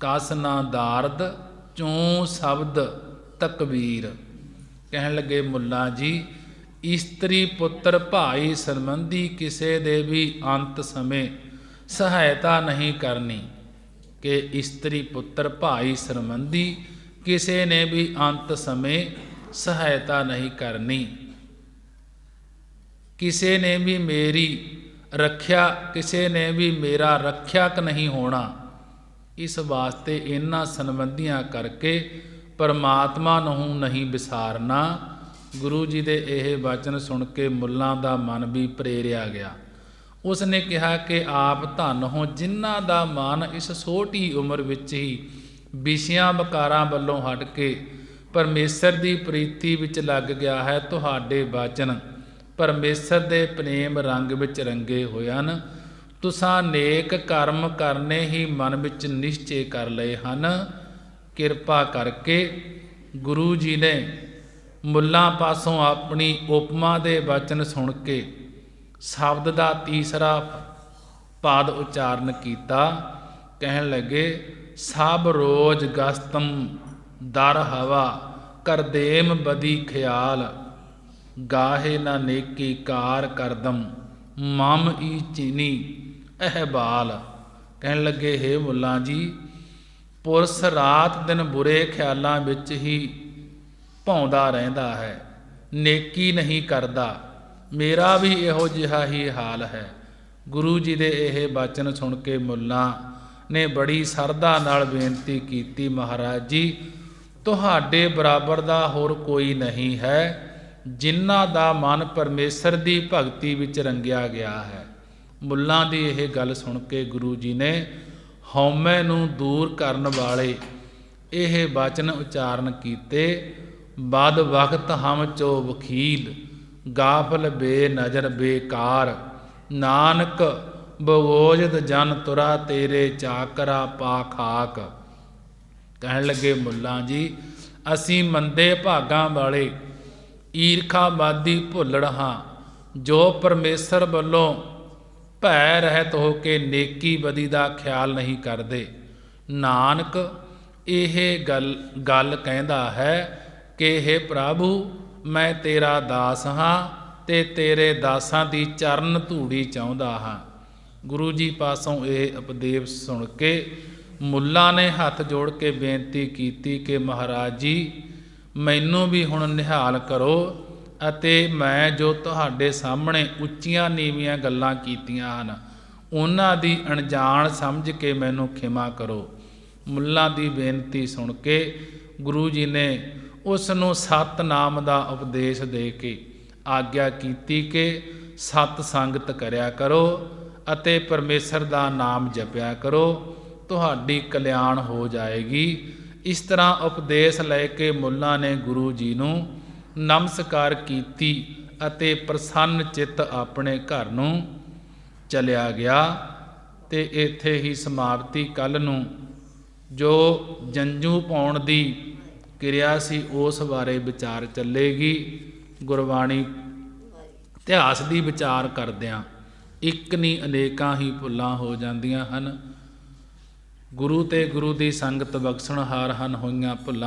ਕਸ ਨਾ ਦਾਰਦ ਚੋਂ ਸ਼ਬਦ ਤਕਬੀਰ। ਕਹਿਣ ਲੱਗੇ, ਮੁੱਲਾ ਜੀ ਇਸਤਰੀ ਪੁੱਤਰ ਭਾਈ ਸੰਬੰਧੀ ਕਿਸੇ ਦੇ ਵੀ ਅੰਤ ਸਮੇਂ ਸਹਾਇਤਾ ਨਹੀਂ ਕਰਨੀ, ਕਿ ਇਸਤਰੀ ਪੁੱਤਰ ਭਾਈ ਸੰਬੰਧੀ ਕਿਸੇ ਨੇ ਵੀ ਅੰਤ ਸਮੇਂ ਸਹਾਇਤਾ ਨਹੀਂ ਕਰਨੀ। ਕਿਸੇ ਨੇ ਵੀ ਮੇਰੀ ਰੱਖਿਆ, ਕਿਸੇ ਨੇ ਵੀ ਮੇਰਾ ਰੱਖਿਅਕ ਨਹੀਂ ਹੋਣਾ। ਇਸ ਵਾਸਤੇ ਇਹਨਾਂ ਸੰਬੰਧੀਆਂ ਕਰਕੇ ਪਰਮਾਤਮਾ ਨੂੰ ਨਹੀਂ ਵਿਸਾਰਨਾ। ਗੁਰੂ ਜੀ ਦੇ ਇਹ ਬਚਨ ਸੁਣ ਕੇ ਮੁੱਲਾਂ ਦਾ ਮਨ ਵੀ ਪ੍ਰੇਰਿਆ ਗਿਆ। ਉਸ ਨੇ ਕਿਹਾ ਕਿ ਆਪ ਧੰਨ ਹੋ ਜਿਨ੍ਹਾਂ ਦਾ ਮਨ ਇਸ ਛੋਟੀ ਉਮਰ ਵਿੱਚ ਹੀ ਵਿਸ਼ਿਆਂ ਵਿਕਾਰਾਂ ਵੱਲੋਂ ਹਟ ਕੇ ਪਰਮੇਸ਼ਰ ਦੀ ਪ੍ਰੀਤੀ ਵਿੱਚ ਲੱਗ ਗਿਆ ਹੈ। ਤੁਹਾਡੇ ਬਚਨ ਪਰਮੇਸ਼ਰ ਦੇ ਪ੍ਰੇਮ ਰੰਗ ਵਿੱਚ ਰੰਗੇ ਹੋਏ ਹਨ। ਤੁਸਾਂ ਨੇਕ ਕਰਮ ਕਰਨੇ ਹੀ ਮਨ ਵਿੱਚ ਨਿਸ਼ਚੇ ਕਰ ਲਏ ਹਨ। ਕਿਰਪਾ ਕਰਕੇ ਗੁਰੂ ਜੀ ਨੇ ਮੁੱਲਾਂ ਪਾਸੋਂ ਆਪਣੀ ਉਪਮਾ ਦੇ ਬਚਨ ਸੁਣ ਕੇ ਸ਼ਬਦ ਦਾ ਤੀਸਰਾ ਪਾਦ ਉਚਾਰਨ ਕੀਤਾ। ਕਹਿਣ ਲੱਗੇ, ਸਭ ਰੋਜ਼ ਗਸਤਮ ਦਰ ਹਵਾ ਕਰਦੇਮ ਬਦੀ ਖਿਆਲ ਗਾਹੇ ਨਾ ਨੇਕੀ ਕਾਰ ਕਰਦਮ ਮਮ ਈ ਚੀਨੀ ਅਹਿਬਾਲ। ਕਹਿਣ ਲੱਗੇ, ਹੇ ਮੁੱਲਾਂ ਜੀ, ਪੁਰਸ਼ ਰਾਤ ਦਿਨ ਬੁਰੇ ਖਿਆਲਾਂ ਵਿੱਚ ਹੀ ਭੌਂਦਾ ਰਹਿੰਦਾ ਹੈ, ਨੇਕੀ ਨਹੀਂ ਕਰਦਾ। ਮੇਰਾ ਵੀ ਇਹੋ ਜਿਹਾ ਹੀ ਹਾਲ ਹੈ। ਗੁਰੂ ਜੀ ਦੇ ਇਹ ਬਚਨ ਸੁਣ ਕੇ ਮੁੱਲਾਂ ਨੇ ਬੜੀ ਸਰਧਾ ਨਾਲ ਬੇਨਤੀ ਕੀਤੀ, ਮਹਾਰਾਜ ਜੀ, ਤੁਹਾਡੇ ਬਰਾਬਰ ਦਾ ਹੋਰ ਕੋਈ ਨਹੀਂ ਹੈ ਜਿਨ੍ਹਾਂ ਦਾ ਮਨ ਪਰਮੇਸ਼ਰ ਦੀ ਭਗਤੀ ਵਿੱਚ ਰੰਗਿਆ ਗਿਆ ਹੈ। ਮੁੱਲਾਂ ਦੀ ਇਹ ਗੱਲ ਸੁਣ ਕੇ ਗੁਰੂ ਜੀ ਨੇ ਹਉਮੈ ਨੂੰ ਦੂਰ ਕਰਨ ਵਾਲੇ ਇਹ ਬਚਨ ਉਚਾਰਨ ਕੀਤੇ। ਬਦ ਵਕਤ ਹਮ ਚੋ ਵਖੀਲ ਗਾਫਲ ਬੇਨਜ਼ਰ ਬੇਕਾਰ ਨਾਨਕ ਬਗੋਜਤ ਜਨ ਤੁਰਾ ਤੇਰੇ ਚਾਕਰਾ ਪਾ ਖਾਕ। ਕਹਿਣ ਲੱਗੇ, ਮੁੱਲਾਂ ਜੀ, ਅਸੀਂ ਮੰਦੇ ਭਾਗਾਂ ਵਾਲੇ ਈਰਖਾਵਾਦੀ ਭੁੱਲੜ ਹਾਂ, ਜੋ ਪਰਮੇਸ਼ਰ ਵੱਲੋਂ ਭੈ ਰਹਿਤ ਹੋ ਕੇ ਨੇਕੀ ਬਦੀ ਦਾ ਖਿਆਲ ਨਹੀਂ ਕਰਦੇ। ਨਾਨਕ ਇਹ ਗੱਲ ਕਹਿੰਦਾ ਹੈ ਕਿ ਹੇ ਪ੍ਰਭੂ, ਮੈਂ ਤੇਰਾ ਦਾਸ ਹਾਂ ਤੇ ਤੇਰੇ ਦਾਸਾਂ ਦੀ ਚਰਨ ਧੂੜੀ ਚਾਹੁੰਦਾ ਹਾਂ। ਗੁਰੂ ਜੀ ਪਾਸੋਂ ਇਹ ਉਪਦੇਸ਼ ਸੁਣ ਕੇ ਮੁੱਲਾਂ ਨੇ ਹੱਥ ਜੋੜ ਕੇ ਬੇਨਤੀ ਕੀਤੀ ਕਿ ਮਹਾਰਾਜ ਜੀ, ਮੈਨੂੰ ਵੀ ਹੁਣ ਨਿਹਾਲ ਕਰੋ ਅਤੇ ਮੈਂ ਜੋ ਤੁਹਾਡੇ ਸਾਹਮਣੇ ਉੱਚੀਆਂ ਨੀਵੀਆਂ ਗੱਲਾਂ ਕੀਤੀਆਂ ਹਨ, ਉਹਨਾਂ ਦੀ ਅਣਜਾਣ ਸਮਝ ਕੇ ਮੈਨੂੰ ਖਿਮਾ ਕਰੋ। ਮੁੱਲਾਂ ਦੀ ਬੇਨਤੀ ਸੁਣ ਕੇ ਗੁਰੂ ਜੀ ਨੇ ਉਸ ਨੂੰ ਸਤਿਨਾਮ ਦਾ ਉਪਦੇਸ਼ ਦੇ ਕੇ ਆਗਿਆ ਕੀਤੀ ਕਿ ਸਤ ਸੰਗਤ ਕਰਿਆ ਕਰੋ ਅਤੇ ਪਰਮੇਸ਼ਰ ਦਾ ਨਾਮ ਜਪਿਆ ਕਰੋ, ਤੁਹਾਡੀ ਕਲਿਆਣ ਹੋ ਜਾਏਗੀ। ਇਸ ਤਰ੍ਹਾਂ ਉਪਦੇਸ਼ ਲੈ ਕੇ ਮੁੱਲਾਂ ਨੇ ਗੁਰੂ ਜੀ ਨੂੰ ਨਮਸਕਾਰ ਕੀਤੀ ਅਤੇ ਪ੍ਰਸੰਨ ਚਿੱਤ ਆਪਣੇ ਘਰ ਨੂੰ ਚਲਿਆ ਗਿਆ। ਤੇ ਇੱਥੇ ਹੀ ਸਮਾਪਤੀ। ਕੱਲ੍ਹ ਨੂੰ ਜੋ ਜੰਝੂ ਪਾਉਣ ਦੀ ਕਿਰਿਆ ਸੀ ਉਸ ਬਾਰੇ ਵਿਚਾਰ ਚੱਲੇਗੀ। ਗੁਰਬਾਣੀ ਇਤਿਹਾਸ ਦੀ ਵਿਚਾਰ ਕਰਦਿਆਂ ਇੱਕ ਨਹੀਂ ਅਨੇਕਾਂ ਹੀ ਭੁੱਲਾਂ ਹੋ ਜਾਂਦੀਆਂ ਹਨ। ਗੁਰੂ ਤੇ ਗੁਰੂ ਦੀ ਸੰਗਤ ਬਖਸ਼ਣਹਾਰ ਹਨ ਹੋਈਆਂ ਭੁੱਲਾਂ